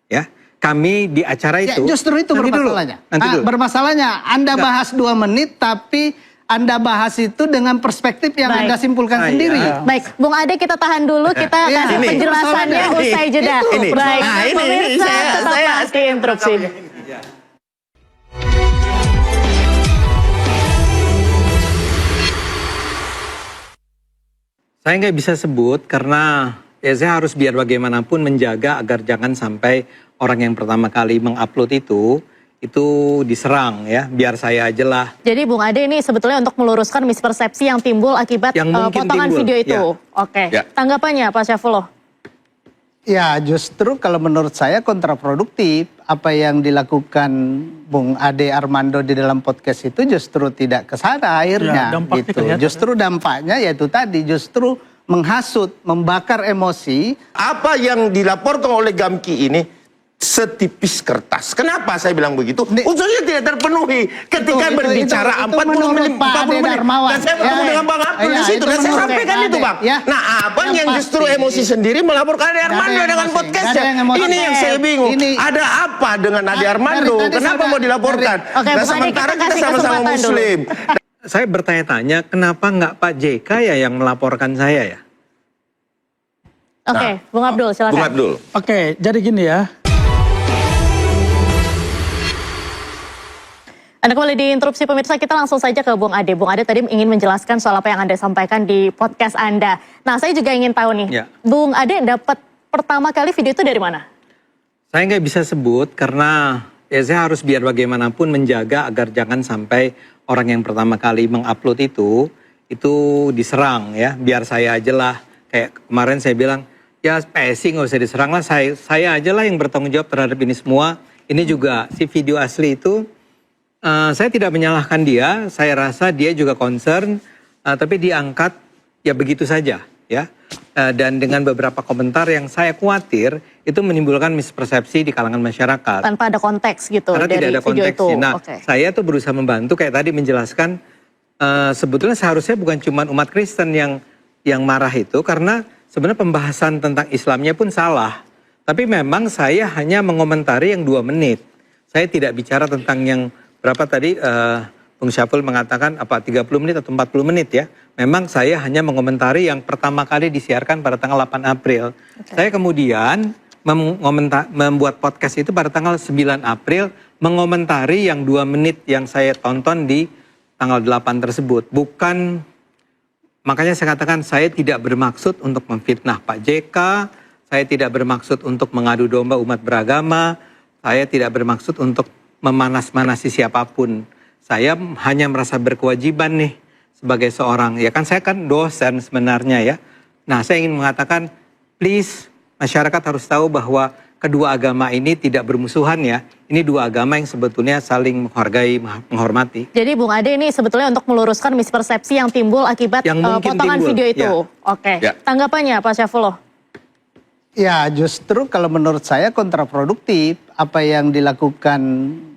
Ya. Kami di acara Ya, itu. justru itu Nanti dulu, bermasalahnya. Nanti dulu. Bermasalahnya Anda bahas 2 menit tapi Anda bahas itu dengan perspektif yang Baik. Anda simpulkan Ah, sendiri. iya. Baik, Bung Ade kita tahan dulu, kita Iya. kasih Ini. penjelasannya Ini. usai jeda. Itu. Baik, Nah, ini pemirsa tetaplah di interupsi. Saya nggak bisa sebut karena ya saya harus biar bagaimanapun menjaga agar jangan sampai orang yang pertama kali mengupload itu diserang ya. Biar saya aja lah. Jadi Bung Ade ini sebetulnya untuk meluruskan mispersepsi yang timbul akibat Yang mungkin potongan timbul, video itu. ya. Oke, Ya. tanggapannya Pak Syaifullah? Ya justru kalau menurut saya kontraproduktif apa yang dilakukan Bung Ade Armando di dalam podcast itu justru tidak ke sana akhirnya Ya, dampaknya gitu. kelihatan. Justru dampaknya yaitu tadi justru menghasut, membakar emosi. Apa yang dilaporkan oleh Gamki ini setipis kertas. Kenapa saya bilang begitu? Unsurnya tidak terpenuhi ketika Itu berbicara itu 40 menurut menit, Pak 40 Ade menit. Darmawan. Dan saya bertemu dengan Bang Abdul di situ. Dan saya menurut sampaikan Pak itu, Ade. Bang. Ya. Nah, abang yang Yang justru pasti. emosi sendiri melaporkan Ade Armando yang dengan emosi. podcastnya. Nggak ada yang emosi. Ini yang saya bingung. Ini- Ada apa dengan Ade Armando? dari tadi Kenapa sudah- mau dilaporkan? Oke, Nah, Bung Ade, sementara kita kita kasih sama-sama kesempatan dulu. Muslim. Saya bertanya-tanya kenapa nggak Pak JK ya yang melaporkan saya ya? Oke, Bung Abdul silakan. Bung Abdul. Oke, jadi gini ya. Anda kembali di Interupsi pemirsa, kita langsung saja ke Bung Ade. Bung Ade tadi ingin menjelaskan soal apa yang Anda sampaikan di podcast Anda. Nah, saya juga ingin tahu nih, Ya. Bung Ade dapat pertama kali video itu dari mana? Saya nggak bisa sebut karena ya saya harus biar bagaimanapun menjaga agar jangan sampai orang yang pertama kali mengupload itu diserang ya. Biar saya aja lah, kayak kemarin saya bilang, ya PSI nggak usah diserang lah, saya aja lah yang bertanggung jawab terhadap ini semua. Ini juga si video asli itu, saya tidak menyalahkan dia, saya rasa dia juga concern, tapi diangkat ya begitu saja ya. Dan dengan beberapa komentar yang saya khawatir itu menimbulkan mispersepsi di kalangan masyarakat. Tanpa ada konteks gitu Karena dari tidak ada video itu. konteksnya. Nah, Oke. saya tuh berusaha membantu kayak tadi menjelaskan sebetulnya seharusnya bukan cuma umat Kristen yang marah itu, karena sebenarnya pembahasan tentang Islamnya pun salah. Tapi memang saya hanya mengomentari yang 2 menit. Saya tidak bicara tentang yang berapa tadi Bung Syaful mengatakan apa 30 menit atau 40 menit ya. Memang saya hanya mengomentari yang pertama kali disiarkan pada tanggal 8 April. Saya kemudian membuat podcast itu pada tanggal 9 April, mengomentari yang 2 menit yang saya tonton di tanggal 8 tersebut. Bukan, makanya saya katakan saya tidak bermaksud untuk memfitnah Pak JK, saya tidak bermaksud untuk mengadu domba umat beragama, saya tidak bermaksud untuk memanas-manasi siapapun. Saya hanya merasa berkewajiban nih sebagai seorang, ya kan saya kan dosen sebenarnya ya. Nah, saya ingin mengatakan, please masyarakat harus tahu bahwa kedua agama ini tidak bermusuhan ya. Ini 2 agama yang sebetulnya saling menghargai, menghormati. Jadi Bung Ade ini sebetulnya untuk meluruskan mispersepsi yang timbul akibat Yang mungkin potongan timbul, video itu. ya. Oke. Ya. Tanggapannya Pak Syafullah? Ya justru kalau menurut saya kontraproduktif apa yang dilakukan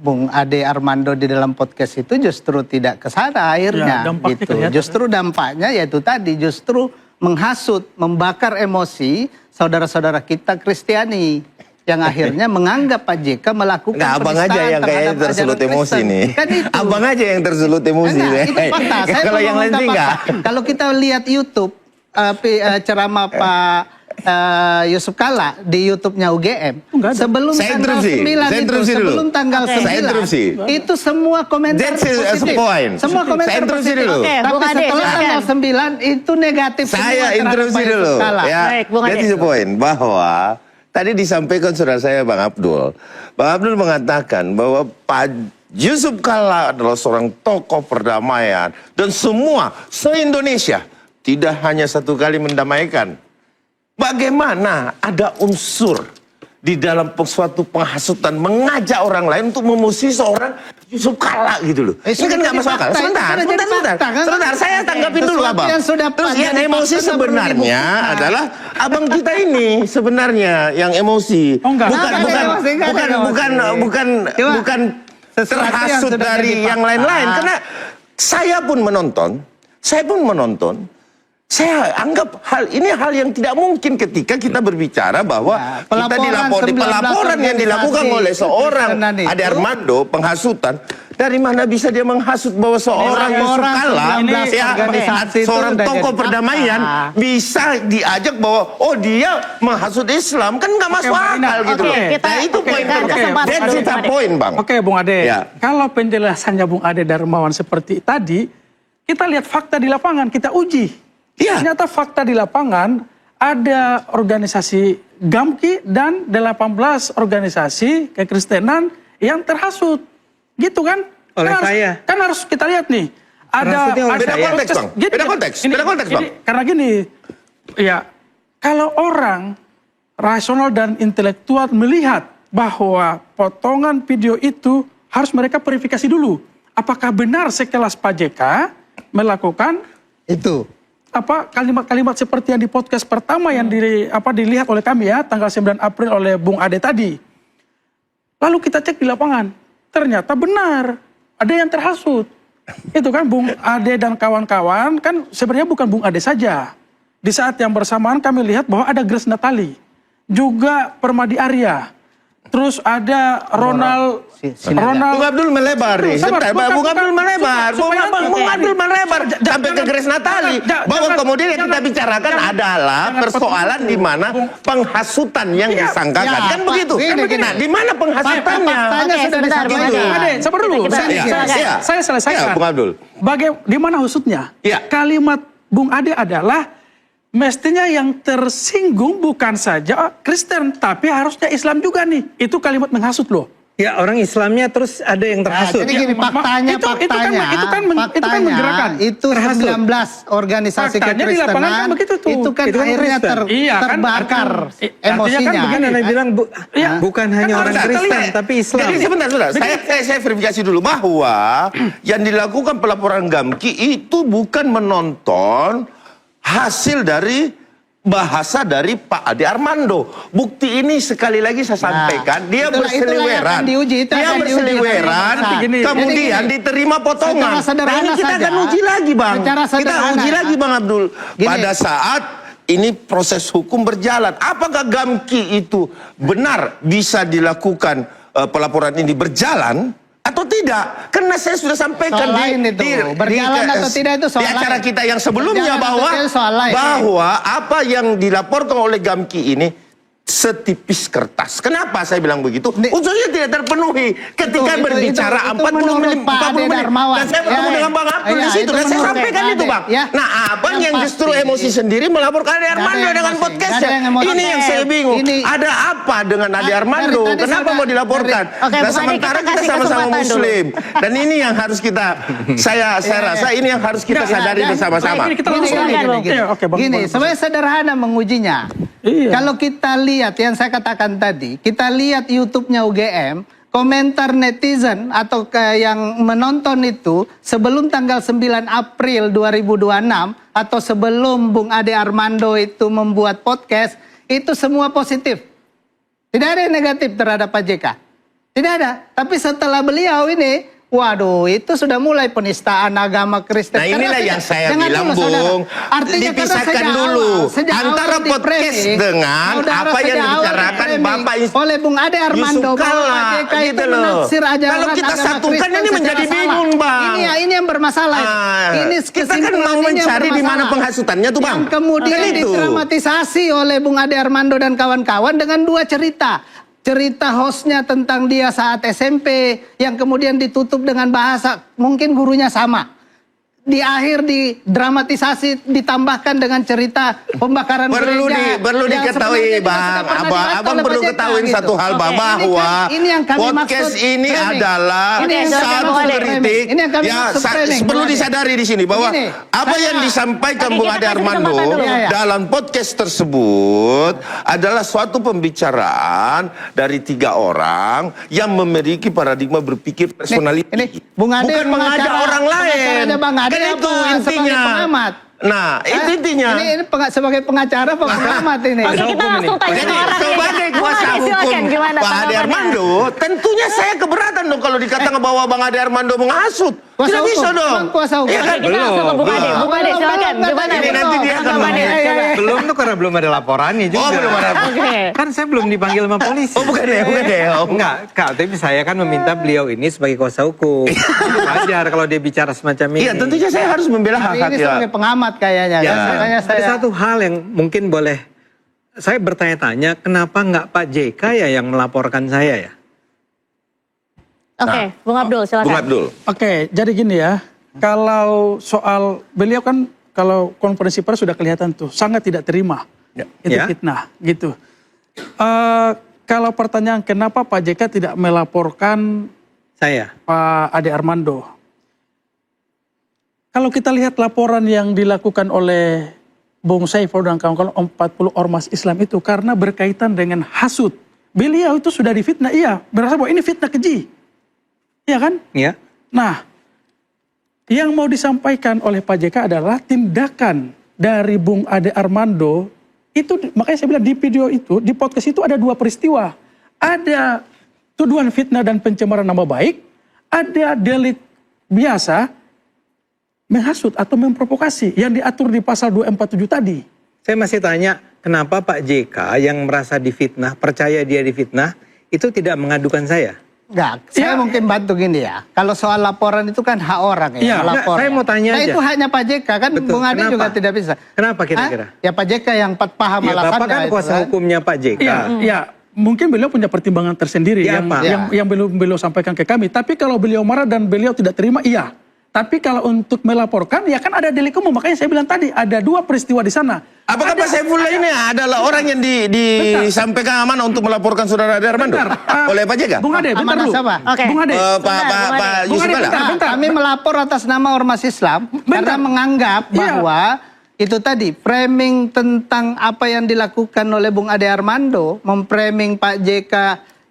Bung Ade Armando di dalam podcast itu justru tidak ke sana akhirnya Ya, dampaknya gitu. kelihatan. Justru dampaknya yaitu tadi justru menghasut, membakar emosi saudara-saudara kita Kristiani yang akhirnya menganggap Pak JK melakukan Nggak, abang aja penistaan yang terhadap kayaknya tersulut ajaran emosi Kristen. nih. Kan itu. Abang aja yang tersulut emosi. Enggak, itu fakta. Saya Kalau mau yang lain sih mengungkap enggak. fakta. Kalau kita lihat YouTube ceramah Pak Yusuf Kalla di YouTube-nya UGM sebelum Saya tanggal interupsi. 9 Saya itu, interupsi dulu. sebelum tanggal Oke. 9 Saya interupsi. itu semua komentar That's a positif. point. Semua komentar Saya interupsi positif. dulu. Oke, Tapi Bung Ade, setelah silakan. tanggal 9 itu negatif semua Saya terhadap interupsi Pak Yusuf dulu. Kalla. Ya, Baik, Bung Ade. that is the point. Bahwa tadi disampaikan saudara saya Bang Abdul. Bang Abdul mengatakan bahwa Pak Yusuf Kalla adalah seorang tokoh perdamaian. Dan semua, se-Indonesia, tidak hanya satu kali mendamaikan. Bagaimana ada unsur di dalam suatu penghasutan mengajak orang lain untuk memusuhi seorang Yusuf Kalla gitu loh. Ini kan nggak masuk akal. Sebentar, saya tanggapin dulu abang. Terus yang emosi sebenarnya adalah abang kita ini sebenarnya yang emosi. Oh, enggak. Bukan terhasut dari yang lain-lain. Karena saya pun menonton. Saya anggap hal yang tidak mungkin ketika kita berbicara bahwa kita pelaporan yang dilakukan oleh seorang Ade Armando, penghasutan. Dari mana bisa dia menghasut bahwa seorang Yusuf Kalla, seorang tokoh perdamaian, bisa diajak bahwa dia menghasut Islam, kan nggak masuk akal gitu loh. Nah itu poinnya. That's the point, Bang. Oke, Bung Ade. Ya. Kalau penjelasannya Bung Ade Darmawan seperti tadi, kita lihat fakta di lapangan, kita uji. Iya. Ternyata fakta di lapangan ada organisasi GAMKI dan 18 organisasi kekristenan yang terhasut. Gitu kan? Oleh Kan saya. Kan harus kita lihat nih. Terhasutnya oleh Beda saya. konteks, Bang. Beda konteks, Bang. Karena gini, ya kalau orang rasional dan intelektual melihat bahwa potongan video itu harus mereka verifikasi dulu. Apakah benar sekelas Pak JK melakukan Itu. kalimat-kalimat seperti yang di podcast pertama yang dilihat oleh kami ya tanggal 9 April oleh Bung Ade tadi. Lalu kita cek di lapangan, ternyata benar ada yang terhasut. Itu kan Bung Ade dan kawan-kawan kan sebenarnya bukan Bung Ade saja. Di saat yang bersamaan kami lihat bahwa ada Grace Natali, juga Permadi Arya, terus ada Ronald Bung Abdul melebar nih. Sabar, Bung Abdul melebar. melebar sampai ke Grace Natali. Bahwa kemudian yang kita bicarakan adalah persoalan di mana penghasutan yang disangkakan. Kan begitu. Nah, di mana penghasutannya? Oke, sebentar, Bung Ade. Ade, sabar dulu. Saya selesaikan. Bung Abdul. Di mana husutnya? Ya. Kalimat Bung Ade adalah mestinya yang tersinggung bukan saja Kristen, tapi harusnya Islam juga nih. Itu kalimat menghasut loh. Ya, orang Islamnya terus ada yang terhasut. Jadi gini, faktanya itu kan menggerakkan. Itu 19 organisasi Faktanya di lapangan kan begitu tuh. Itu kan Itu kan akhirnya Kristen. Iya, kan, terbakar artinya emosinya. kan Kan Anda bilang bukan hanya orang Enggak, Kristen, lihat. tapi Islam. Jadi sebentar, saya verifikasi dulu bahwa yang dilakukan pelaporan Gamki itu bukan menonton hasil dari bahasa dari Pak Ade Armando. Bukti ini sekali lagi saya sampaikan, dia itulah yang berseliweran. akan diuji, itu Dia akan diuji. berseliweran, Jadi kemudian gini, diterima potongan. secara sederhana Nah, ini kita saja, akan uji lagi, Bang. secara Kita sederhana, uji lagi, Bang Abdul. Gini. Pada saat ini proses hukum berjalan, apakah Gamki itu benar bisa dilakukan pelaporan ini berjalan atau tidak? Karena saya sudah sampaikan Soal lain itu. Berjalan atau tidak itu soal di acara lain. kita yang sebelumnya Berjalan bahwa atau tidak soal lain. bahwa apa yang dilaporkan oleh Gamki ini setipis kertas. Kenapa saya bilang begitu? Unsurnya tidak terpenuhi ketika berbicara 40 menit. Dan saya bertemu dengan Bang Abdul di situ dan saya sampaikan itu, Bang. Ya. Nah, Abang yang justru emosi sendiri melaporkan Ade Armando dengan podcastnya. Ini yang saya bingung. Ada apa dengan Ade Armando? Kenapa mau dilaporkan? Nah, sementara kita sama-sama Muslim. Dan ini yang harus kita, saya rasa ini yang harus kita sadari bersama-sama. Gini, sebenarnya sederhana mengujinya. Iya. Kalau kita lihat yang saya katakan tadi, kita lihat YouTube-nya UGM, komentar netizen atau yang menonton itu sebelum tanggal 9 April 2026 atau sebelum Bung Ade Armando itu membuat podcast, itu semua positif. Tidak ada yang negatif terhadap Pak JK. Tidak ada. Tapi setelah beliau ini, waduh, itu sudah mulai penistaan agama Kristen. Nah, inilah yang saya bilang, Bung. Dipisahkan dulu antara podcast dengan apa yang dibicarakan Bapak oleh Bung Ade Armando bahwa Pak JK itu menafsir ajaran kalau kita agama satukan Kristen ini menjadi secara bingung, salah. Bang. Ini yang bermasalah. Ini kita kan mau mencari di mana penghasutannya tuh, Bang. Yang kemudian Kan itu. didramatisasi oleh Bung Ade Armando dan kawan-kawan dengan dua cerita. Cerita hostnya tentang dia saat SMP yang kemudian ditutup dengan bahasa mungkin gurunya sama. Di akhir didramatisasi ditambahkan dengan cerita pembakaran gereja. Perlu diketahui, Bang. Abang perlu ketahui satu hal, Bang, bahwa podcast ini adalah satu kritik. Ya, perlu disadari di sini bahwa apa yang disampaikan Bung Ade Armando dalam podcast tersebut adalah suatu pembicaraan dari 3 orang yang memiliki paradigma berpikir personality. Bukan mengajak orang lain. Kan itu intinya. Nah, itu intinya. Ini sebagai pengacara, pengamat ini. Oke, kita langsung tanya ke orang ini. Sebagai kuasa hukum Pak Ade Armando, tentunya saya keberatan dong kalau dikatakan bahwa Bang Ade Armando menghasut. Tidak bisa dong. Kuasa hukum. Iya kan? Kita langsung ke Bung Ade. Bung Ade, silakan. Gimana? Ini nanti dia akan Belum tuh karena belum ada laporannya juga. Oh, belum ada. Oke. Kan saya belum dipanggil sama polisi. Oh, bukan ya, bukan ya. Oh. Enggak, Kak, tapi saya kan meminta beliau ini sebagai kuasa hukum. Wajar kalau dia bicara semacam ini. Iya, tentunya saya harus membela hak-hak Ini sebagai pengamat kayaknya. Ya. Kan? Makanya Ada saya satu hal yang mungkin boleh saya bertanya-tanya, kenapa nggak Pak JK ya yang melaporkan saya ya? Oke, Bung Abdul, silakan. Bung Abdul. Oke, jadi gini ya. Kalau soal beliau kan kalau konferensi pers sudah kelihatan tuh sangat tidak terima. Ya. Itu Ya. fitnah gitu. Kalau pertanyaan kenapa Pak JK tidak melaporkan Saya. Pak Ade Armando? Kalau kita lihat laporan yang dilakukan oleh Bung Saiful dan kawan-kawan 40 ormas Islam itu karena berkaitan dengan hasut. Beliau itu sudah difitnah, iya. Berasa bahwa ini fitnah keji. Iya kan? Ya. Nah, yang mau disampaikan oleh Pak JK adalah tindakan dari Bung Ade Armando. Itu makanya saya bilang di video itu, di podcast itu ada 2 peristiwa. Ada tuduhan fitnah dan pencemaran nama baik. Ada delik biasa menghasut atau memprovokasi yang diatur di pasal 247 tadi. Saya masih tanya, kenapa Pak JK yang merasa difitnah, percaya dia difitnah, itu tidak mengadukan saya? Enggak, saya mungkin bantu gini ya. Kalau soal laporan itu kan hak orang ya, Iya. melapor. Saya mau tanya Nah, aja. itu haknya Pak JK kan, Betul. Bung Ade Kenapa? juga tidak bisa. Kenapa kira-kira? Ya Pak JK yang paham Ya, alasannya. Bapak kan itu kuasa kan. hukumnya Pak JK. Iya, mungkin beliau punya pertimbangan tersendiri Ya, Pak. yang beliau sampaikan ke kami. Tapi kalau beliau marah dan beliau tidak terima, iya. Tapi kalau untuk melaporkan, ya kan ada delik umum. Makanya saya bilang tadi, ada 2 peristiwa di sana. Apakah Pak Saifullah ini adalah orang yang disampaikan amanah untuk melaporkan saudara Ade Armando oleh Pak JK? Bung Ade, bentar Amanah dulu. siapa? Oke. Bung Ade. Pak Yusuf Ade, Kalla. bentar. Kami melapor atas nama ormas Islam karena menganggap Iya. bahwa itu tadi framing tentang apa yang dilakukan oleh Bung Ade Armando, memframing Pak JK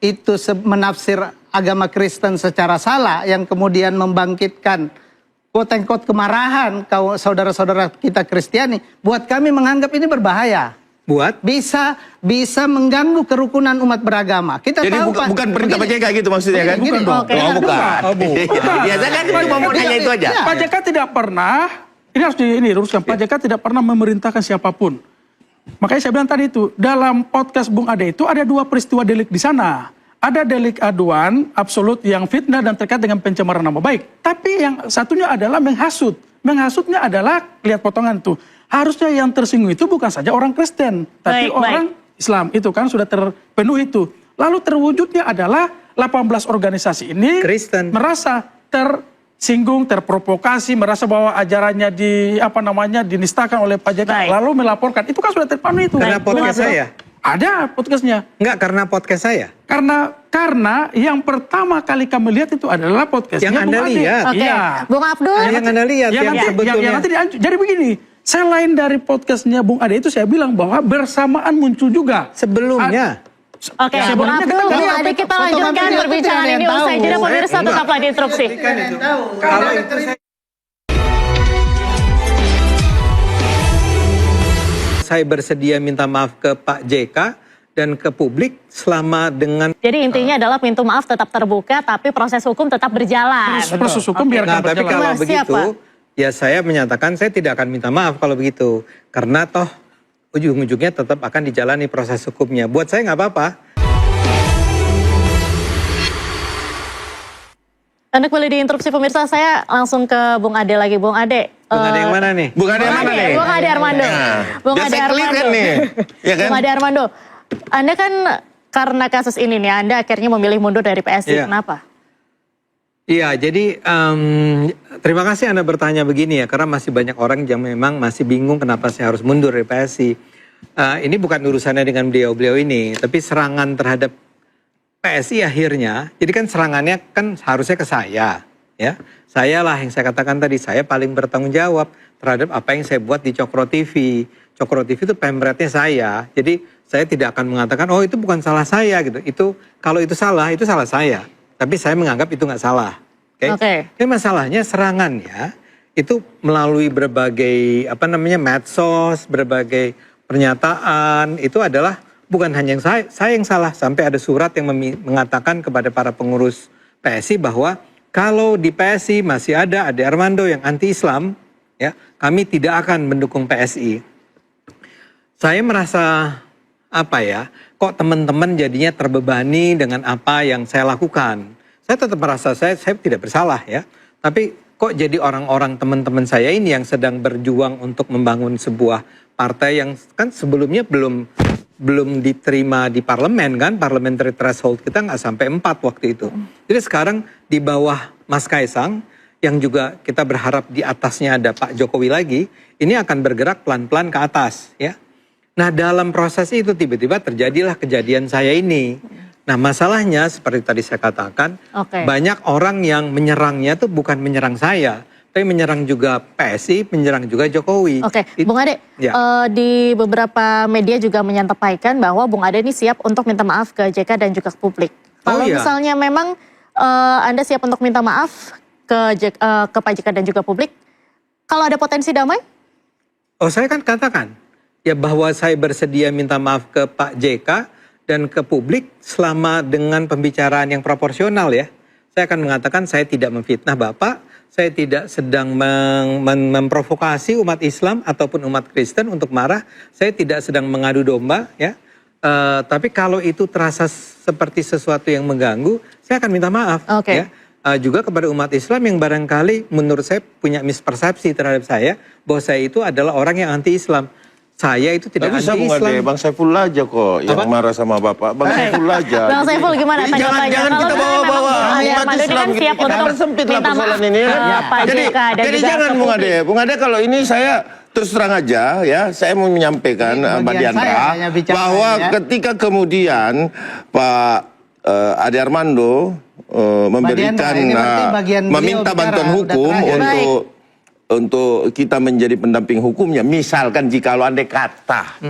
itu menafsir agama Kristen secara salah yang kemudian membangkitkan quote-unquote kemarahan saudara-saudara kita Kristiani. Buat kami menganggap ini berbahaya. Buat? Bisa mengganggu kerukunan umat beragama. Kita Jadi tahu bukan perintah Pak JK gitu maksudnya kan? Bukan dong. Oke. Oh, bukan. Oh, bukan. Biasa kan cuma mau nanya itu aja. Pak JK tidak pernah, ini harus diluruskan, Pak JK tidak pernah memerintahkan siapapun. Makanya saya bilang tadi itu, dalam podcast Bung Ade itu ada 2 peristiwa delik di sana. Ada delik aduan absolut yang fitnah dan terkait dengan pencemaran nama baik. Tapi yang satunya adalah menghasut. Menghasutnya adalah, lihat potongan itu. Harusnya yang tersinggung itu bukan saja orang Kristen, tapi Baik, orang Islam. Itu kan sudah terpenuhi itu. Lalu terwujudnya adalah 18 organisasi ini Kristen. merasa tersinggung, terprovokasi, merasa bahwa ajarannya dinistakan oleh Pak JK, Baik. lalu melaporkan. Itu kan sudah terpenuhi itu. Karena podcast saya? Ada podcastnya. Enggak, karena podcast saya. Karena yang pertama kali kami lihat itu adalah podcastnya Yang Anda Bung Ade. lihat. Oke. Iya. Bung Abdul. Yang Anda lihat, yang sebetulnya. Yang nanti jadi begini, selain dari podcastnya Bung Ade itu saya bilang bahwa bersamaan muncul juga. Sebelumnya. Oke, Ya, Bung sebelumnya Abdul, kita Bung lihat Ade kita foto lanjutkan kami itu perbincangan tidak ada ini yang usai tahu. jeda pemirsa Enggak. tetaplah di interupsi. Kalau itu saya bersedia minta maaf ke Pak JK dan ke publik selama dengan. Jadi intinya adalah pintu maaf tetap terbuka, tapi proses hukum tetap berjalan. Proses hukum biarkan Nah, tapi berjalan. kalau Mas, begitu, siapa? ya saya menyatakan saya tidak akan minta maaf kalau begitu. Karena toh ujung-ujungnya tetap akan dijalani proses hukumnya. Buat saya nggak apa-apa. Anda kembali di interupsi pemirsa, saya langsung ke Bung Ade lagi. Bung Ade. Bung Ade yang mana nih? Bukan ada yang mana nih? Bung Ade Armando. Nah, Bung biar Ade saya clear Armando. kan nih. Ya kan? Bung Ade Armando. Anda kan karena kasus ini nih, Anda akhirnya memilih mundur dari PSI. Iya. Kenapa? Iya, jadi terima kasih Anda bertanya begini ya, karena masih banyak orang yang memang masih bingung kenapa saya harus mundur dari PSI. Ini bukan urusannya dengan beliau-beliau ini, tapi serangan terhadap PSI akhirnya, jadi kan serangannya kan harusnya ke saya, ya. Saya lah yang saya katakan tadi, saya paling bertanggung jawab terhadap apa yang saya buat di Cokro TV. Cokro TV itu pemretnya saya, jadi saya tidak akan mengatakan, oh itu bukan salah saya gitu. Itu kalau itu salah saya. Tapi saya menganggap itu nggak salah. Oke. Tapi masalahnya serangannya itu melalui berbagai medsos, berbagai pernyataan itu adalah bukan hanya yang saya yang salah. Sampai ada surat yang mengatakan kepada para pengurus PSI bahwa kalau di PSI masih ada Ade Armando yang anti-Islam, ya kami tidak akan mendukung PSI. Saya merasa kok teman-teman jadinya terbebani dengan apa yang saya lakukan. Saya tetap merasa saya tidak bersalah ya. Tapi kok jadi orang-orang teman-teman saya ini yang sedang berjuang untuk membangun sebuah partai yang kan sebelumnya belum diterima di parlemen kan. Parliamentary threshold kita nggak sampai 4 waktu itu. Jadi sekarang di bawah Mas Kaisang yang juga kita berharap di atasnya ada Pak Jokowi lagi. Ini akan bergerak pelan-pelan ke atas ya. Nah dalam proses itu tiba-tiba terjadilah kejadian saya ini. Nah masalahnya seperti tadi saya katakan, banyak orang yang menyerangnya tuh bukan menyerang saya, tapi menyerang juga PSI, menyerang juga Jokowi. Oke, Bung Ade, Ya. di beberapa media juga menyampaikan bahwa Bung Ade ini siap untuk minta maaf ke JK dan juga ke publik. Kalau iya. misalnya memang Anda siap untuk minta maaf ke Pak JK dan juga publik, kalau ada potensi damai? Oh saya kan katakan, ya bahwa saya bersedia minta maaf ke Pak JK dan ke publik selama dengan pembicaraan yang proporsional ya. Saya akan mengatakan saya tidak memfitnah Bapak, saya tidak sedang memprovokasi umat Islam ataupun umat Kristen untuk marah, saya tidak sedang mengadu domba ya. Tapi kalau itu terasa seperti sesuatu yang mengganggu, saya akan minta maaf. Oke. Ya. Juga kepada umat Islam yang barangkali menurut saya punya mispersepsi terhadap saya bahwa saya itu adalah orang yang anti-Islam. Saya itu tidak Tapi bisa Bung Ade, anti-Islam. Bang Saiful aja kok yang marah sama Bapak. Bang Saiful aja. Bang Saiful gimana Jadi tanggapannya? jangan Kalau kita memang bawa-bawa Bung Ade umat Armando ini Islam kan gitu. siap Kita untuk persempit lah minta persoalan maaf ini. ke Pak Jadi, JK dan jadi juga jangan ke Bung publik. Ade. Bung Ade kalau ini saya terus terang aja ya, saya mau menyampaikan Ini Mbak bagian saya Diandra hanya bicara bahwa ya. ketika kemudian Pak Ade Armando memberikan Diandra, ini berarti bagian beliau meminta bicara, bantuan udah hukum terakhir. untuk kita menjadi pendamping hukumnya, misalkan jika andai kata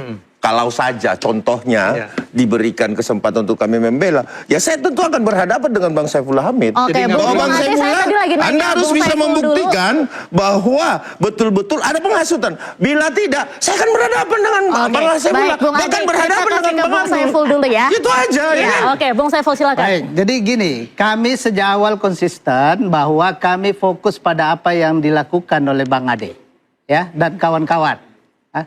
kalau saja contohnya diberikan kesempatan untuk kami membela, ya saya tentu akan berhadapan dengan Bang Saifullah Hamid. Oke, Jadi Bung bahwa Bang Ade, saya Saifullah, tadi lagi nanya Anda harus Bung bisa Saiful membuktikan bahwa betul-betul ada penghasutan. Bila tidak, saya akan berhadapan dengan Bang Saifullah, Baik, Bung Ade, bahkan kita berhadapan kasih dengan ke Bang Bung Abdul. Saiful dulu ya. Itu aja ya. Ya, oke, Bung Saiful silakan. Baik, jadi gini, kami sejak awal konsisten bahwa kami fokus pada apa yang dilakukan oleh Bang Ade, ya, dan kawan-kawan.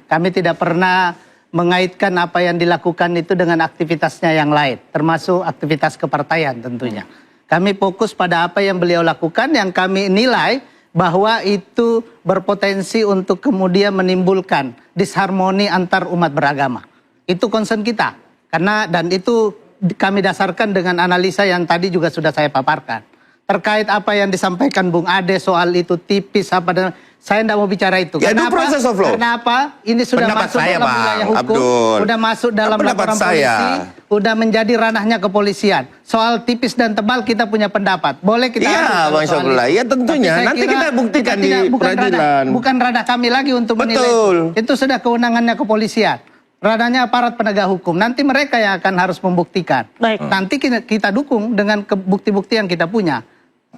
Kami tidak pernah mengaitkan apa yang dilakukan itu dengan aktivitasnya yang lain, termasuk aktivitas kepartaian tentunya. Kami fokus pada apa yang beliau lakukan yang kami nilai bahwa itu berpotensi untuk kemudian menimbulkan disharmoni antar umat beragama. Itu concern kita. Karena dan itu kami dasarkan dengan analisa yang tadi juga sudah saya paparkan. Terkait apa yang disampaikan Bung Ade soal itu tipis apa dan saya tidak mau bicara itu. Ya, itu Kenapa? proses of law. Karena apa? Ini sudah Pendapat masuk saya, dalam Bang wilayah hukum, Abdul. sudah masuk dalam Pendapat laporan saya. polisi, sudah menjadi ranahnya kepolisian. Soal tipis dan tebal kita punya pendapat. Boleh kita Iya, adu kalau Bang soal Saifullah. itu. Ya tentunya. Tapi saya Nanti kira kita buktikan di bukan peradilan. bukan ranah kami lagi untuk menilai. Betul. Itu sudah kewenangannya kepolisian. Ranahnya aparat penegak hukum. Nanti mereka yang akan harus membuktikan. Baik. Nanti kita dukung dengan bukti-bukti yang kita punya.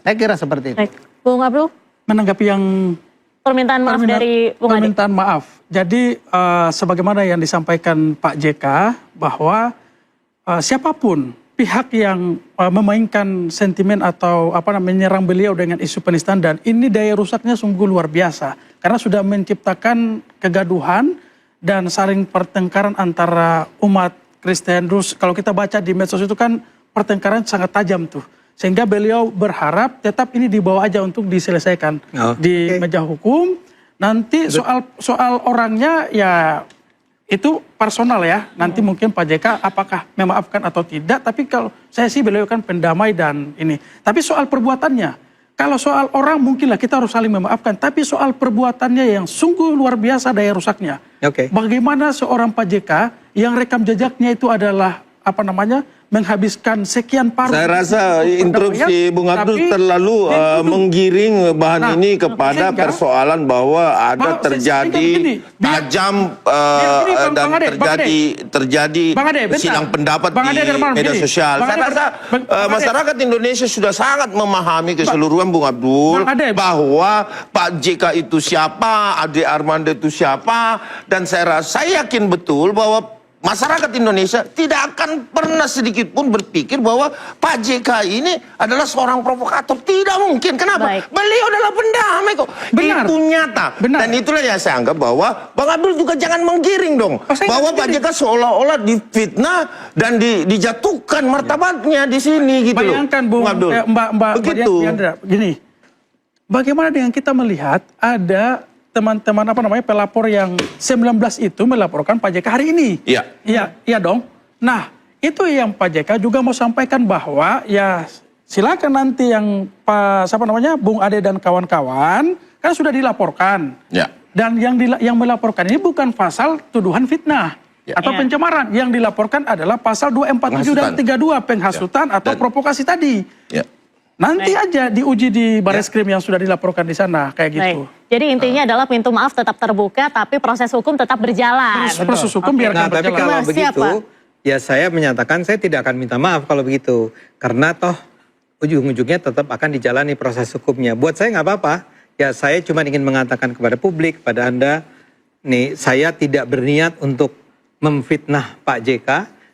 Saya kira seperti itu. Baik, Bung Abdul, Menanggapi yang permintaan maaf dari Bung Ade. permintaan maaf. Jadi sebagaimana yang disampaikan Pak JK bahwa siapapun pihak yang memainkan sentimen atau menyerang beliau dengan isu penistaan dan ini daya rusaknya sungguh luar biasa karena sudah menciptakan kegaduhan dan saling pertengkaran antara umat Kristen. Terus kalau kita baca di medsos itu kan pertengkaran sangat tajam tuh. Sehingga beliau berharap tetap ini dibawa aja untuk diselesaikan di meja hukum. Nanti soal orangnya ya itu personal ya. Nanti mungkin Pak JK apakah memaafkan atau tidak. Tapi kalau saya sih beliau kan pendamai dan ini. Tapi soal perbuatannya, kalau soal orang mungkinlah kita harus saling memaafkan. Tapi soal perbuatannya yang sungguh luar biasa daya rusaknya. Bagaimana seorang Pak JK yang rekam jejaknya itu adalah menghabiskan sekian paruh. Saya rasa interupsi Bung Abdul terlalu menggiring bahan ini kepada persoalan bahwa ada terjadi tajam dan terjadi silang pendapat di media sosial. Saya rasa masyarakat Indonesia sudah sangat memahami keseluruhan Bung Abdul bahwa Pak JK itu siapa, Ade Armando itu siapa, dan saya yakin betul bahwa masyarakat Indonesia tidak akan pernah sedikit pun berpikir bahwa Pak JK ini adalah seorang provokator. Tidak mungkin. Kenapa? Beliau adalah pendamai kok. Itu nyata. Dan itulah yang saya anggap bahwa Bang Abdul juga jangan menggiring dong. Bahwa Pak JK seolah-olah difitnah dan dijatuhkan martabatnya di sini gitu. Bayangkan Bung Abdul. Mbak Begitu. Diandra, gini. Bagaimana dengan kita melihat ada teman-teman pelapor yang 19 itu melaporkan Pak JK hari ini. Iya dong. Nah, itu yang Pak JK juga mau sampaikan bahwa ya silakan nanti yang Bung Ade dan kawan-kawan kan sudah dilaporkan. Dan yang melaporkan ini bukan pasal tuduhan fitnah atau pencemaran. Yang dilaporkan adalah pasal 247 dan 32 penghasutan atau provokasi tadi. Nanti aja diuji di Bareskrim yang sudah dilaporkan di sana kayak gitu. Jadi intinya adalah pintu maaf tetap terbuka, tapi proses hukum tetap berjalan. Proses hukum biarkan berjalan. Tapi kalau begitu, ya saya menyatakan saya tidak akan minta maaf kalau begitu. Karena toh ujung-ujungnya tetap akan dijalani proses hukumnya. Buat saya nggak apa-apa. Ya saya cuma ingin mengatakan kepada publik, pada Anda, nih saya tidak berniat untuk memfitnah Pak JK.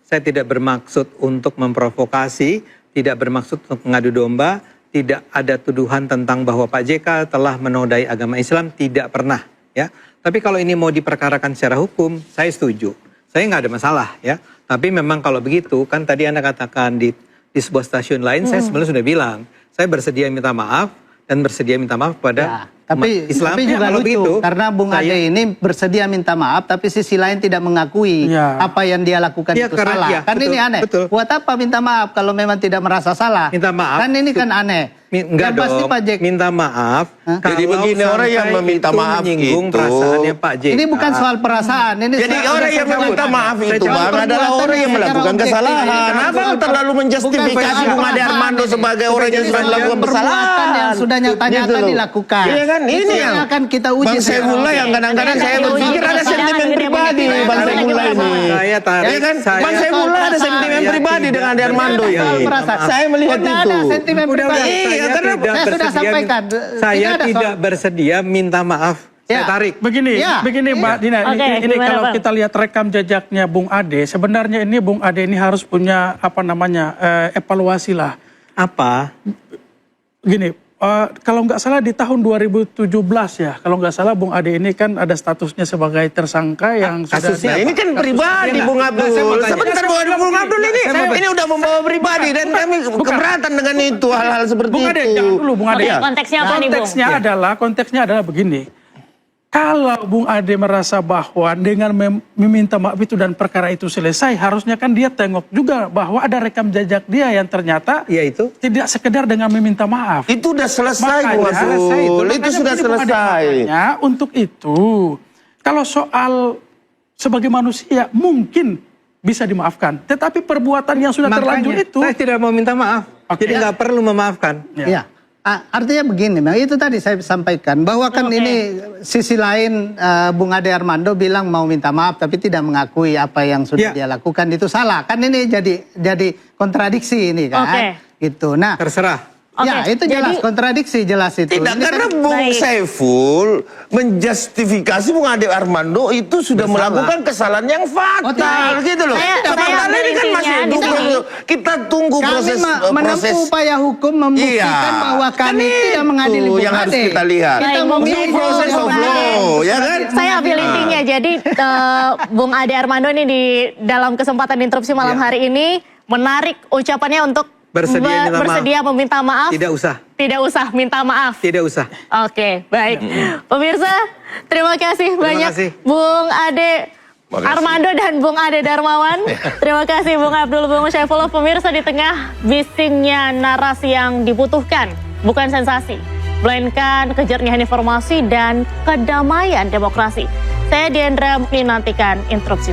Saya tidak bermaksud untuk memprovokasi, tidak bermaksud untuk mengadu domba, tidak ada tuduhan tentang bahwa Pak JK telah menodai agama Islam, tidak pernah. Ya. Tapi kalau ini mau diperkarakan secara hukum, saya setuju. Saya nggak ada masalah. Ya. Tapi memang kalau begitu, kan tadi Anda katakan di sebuah stasiun lain, saya sebenarnya sudah bilang, saya bersedia minta maaf dan bersedia minta maaf kepada Tapi Islam. juga Kalau lucu begitu, karena Bung Ade ini bersedia minta maaf, tapi sisi lain tidak mengakui apa yang dia lakukan Ya, itu karena- salah. ya, Kan betul, ini aneh. betul. Buat apa minta maaf kalau memang tidak merasa salah? Minta maaf. Kan ini kan aneh. Enggak Yang pasti dong, Pak JK. minta maaf. Hah? Jadi begini, orang yang sampai meminta itu maaf menyinggung itu- perasaannya Pak JK. Ini bukan soal perasaan. Ini Jadi soal- orang yang soal- meminta maaf Saya itu jawab Bang adalah perbuatan orang yang yang melakukan secara objektif. kesalahan. Ini Abang bukan- terlalu menjustifikasi bukan Bung Ade perasaan Armando ini. sebagai orang yang sudah melakukan Perbuatan kesalahan. yang sudah nyata-nyata Gitu loh. dilakukan. Iya kan? Itu Ini yang akan kita uji Bang secara Saifullah objektif. yang kadang-kadang Oke, saya kita berpikir uji ada perasaan sentimen dia pribadi mengikuti Bang perasaan Saifullah lagi ini. Saya tarik. Iya kan? Saya- Bang Saifullah ada sentimen Saya pribadi tidak dengan Ade Armando bersedia ini. perasaan. Saya melihat Tidak itu. ada sentimen Udah, pribadi. Iya, saya karena tidak saya sudah bersedia sampaikan. Saya Tidak ada tidak soal- bersedia minta maaf. Saya Ya. tarik. Begini, Iya, begini iya. Mbak Dina, Oke, ini gimana, kalau Bang? kita lihat rekam jejaknya Bung Ade, sebenarnya ini Bung Ade ini harus punya apa namanya evaluasi lah. Apa? Gini, kalau nggak salah di tahun 2017 ya, kalau nggak salah Bung Ade ini kan ada statusnya sebagai tersangka yang kasusnya Nah ini kan pribadi Iya, Bung nggak. Abdul. Nah, saya mau tanya. Sebentar Bung Abdul ini udah membawa pribadi dan kami keberatan dengan itu hal-hal seperti Bung Ade, itu. jangan dulu Bung Ade. Oke, konteksnya apa nih, Bung? Konteksnya adalah begini. Kalau Bung Ade merasa bahwa dengan meminta maaf itu dan perkara itu selesai, harusnya kan dia tengok juga bahwa ada rekam jejak dia yang ternyata Yaitu? tidak sekedar dengan meminta maaf. Itu udah selesai Bung Makanya, Abdul. Itu makanya sudah begini, Bung Ade, selesai. makanya untuk itu, kalau soal sebagai manusia mungkin bisa dimaafkan. Tetapi perbuatan yang sudah terlanjur Makanya, itu, saya tidak mau minta maaf. Oke. Jadi nggak perlu memaafkan. Ya. Artinya begini, Bang, itu tadi saya sampaikan bahwa kan ini sisi lain Bung Ade Armando bilang mau minta maaf tapi tidak mengakui apa yang sudah dia lakukan itu salah. Kan ini jadi kontradiksi ini kan. Oke. Gitu. Nah, Terserah. ya Oke, itu jelas jadi- kontradiksi jelas itu. Tidak, Ini karena kan- Bung Baik. Saiful menjustifikasi Bung Ade Armando itu sudah Bersalah. melakukan kesalahan yang fatal Baik. gitu loh. Saya Sementara ambil ini kan intinya masih di sini. kita tunggu kami proses menempuh upaya hukum membuktikan bahwa kami tidak mengadili Bung yang harus Ade. kita lihat. Kita Baik, memilih Bung proses of Ade. law, ya kan? Saya ambil intinya. Jadi Bung Ade Armando ini di dalam kesempatan interupsi malam hari ini menarik ucapannya untuk Bersedia minta maaf. meminta maaf. Tidak usah. Tidak usah minta maaf. Tidak usah. Oke, baik. Pemirsa, terima kasih banyak kasih. Bung Ade Makasih. Armando dan Bung Ade Darmawan. Terima kasih Bung Abdul, Bung Saifullah. Pemirsa, di tengah bisingnya narasi yang dibutuhkan, bukan sensasi, melainkan kejernihan informasi dan kedamaian demokrasi. Saya Diandra Mukni, nantikan interupsi.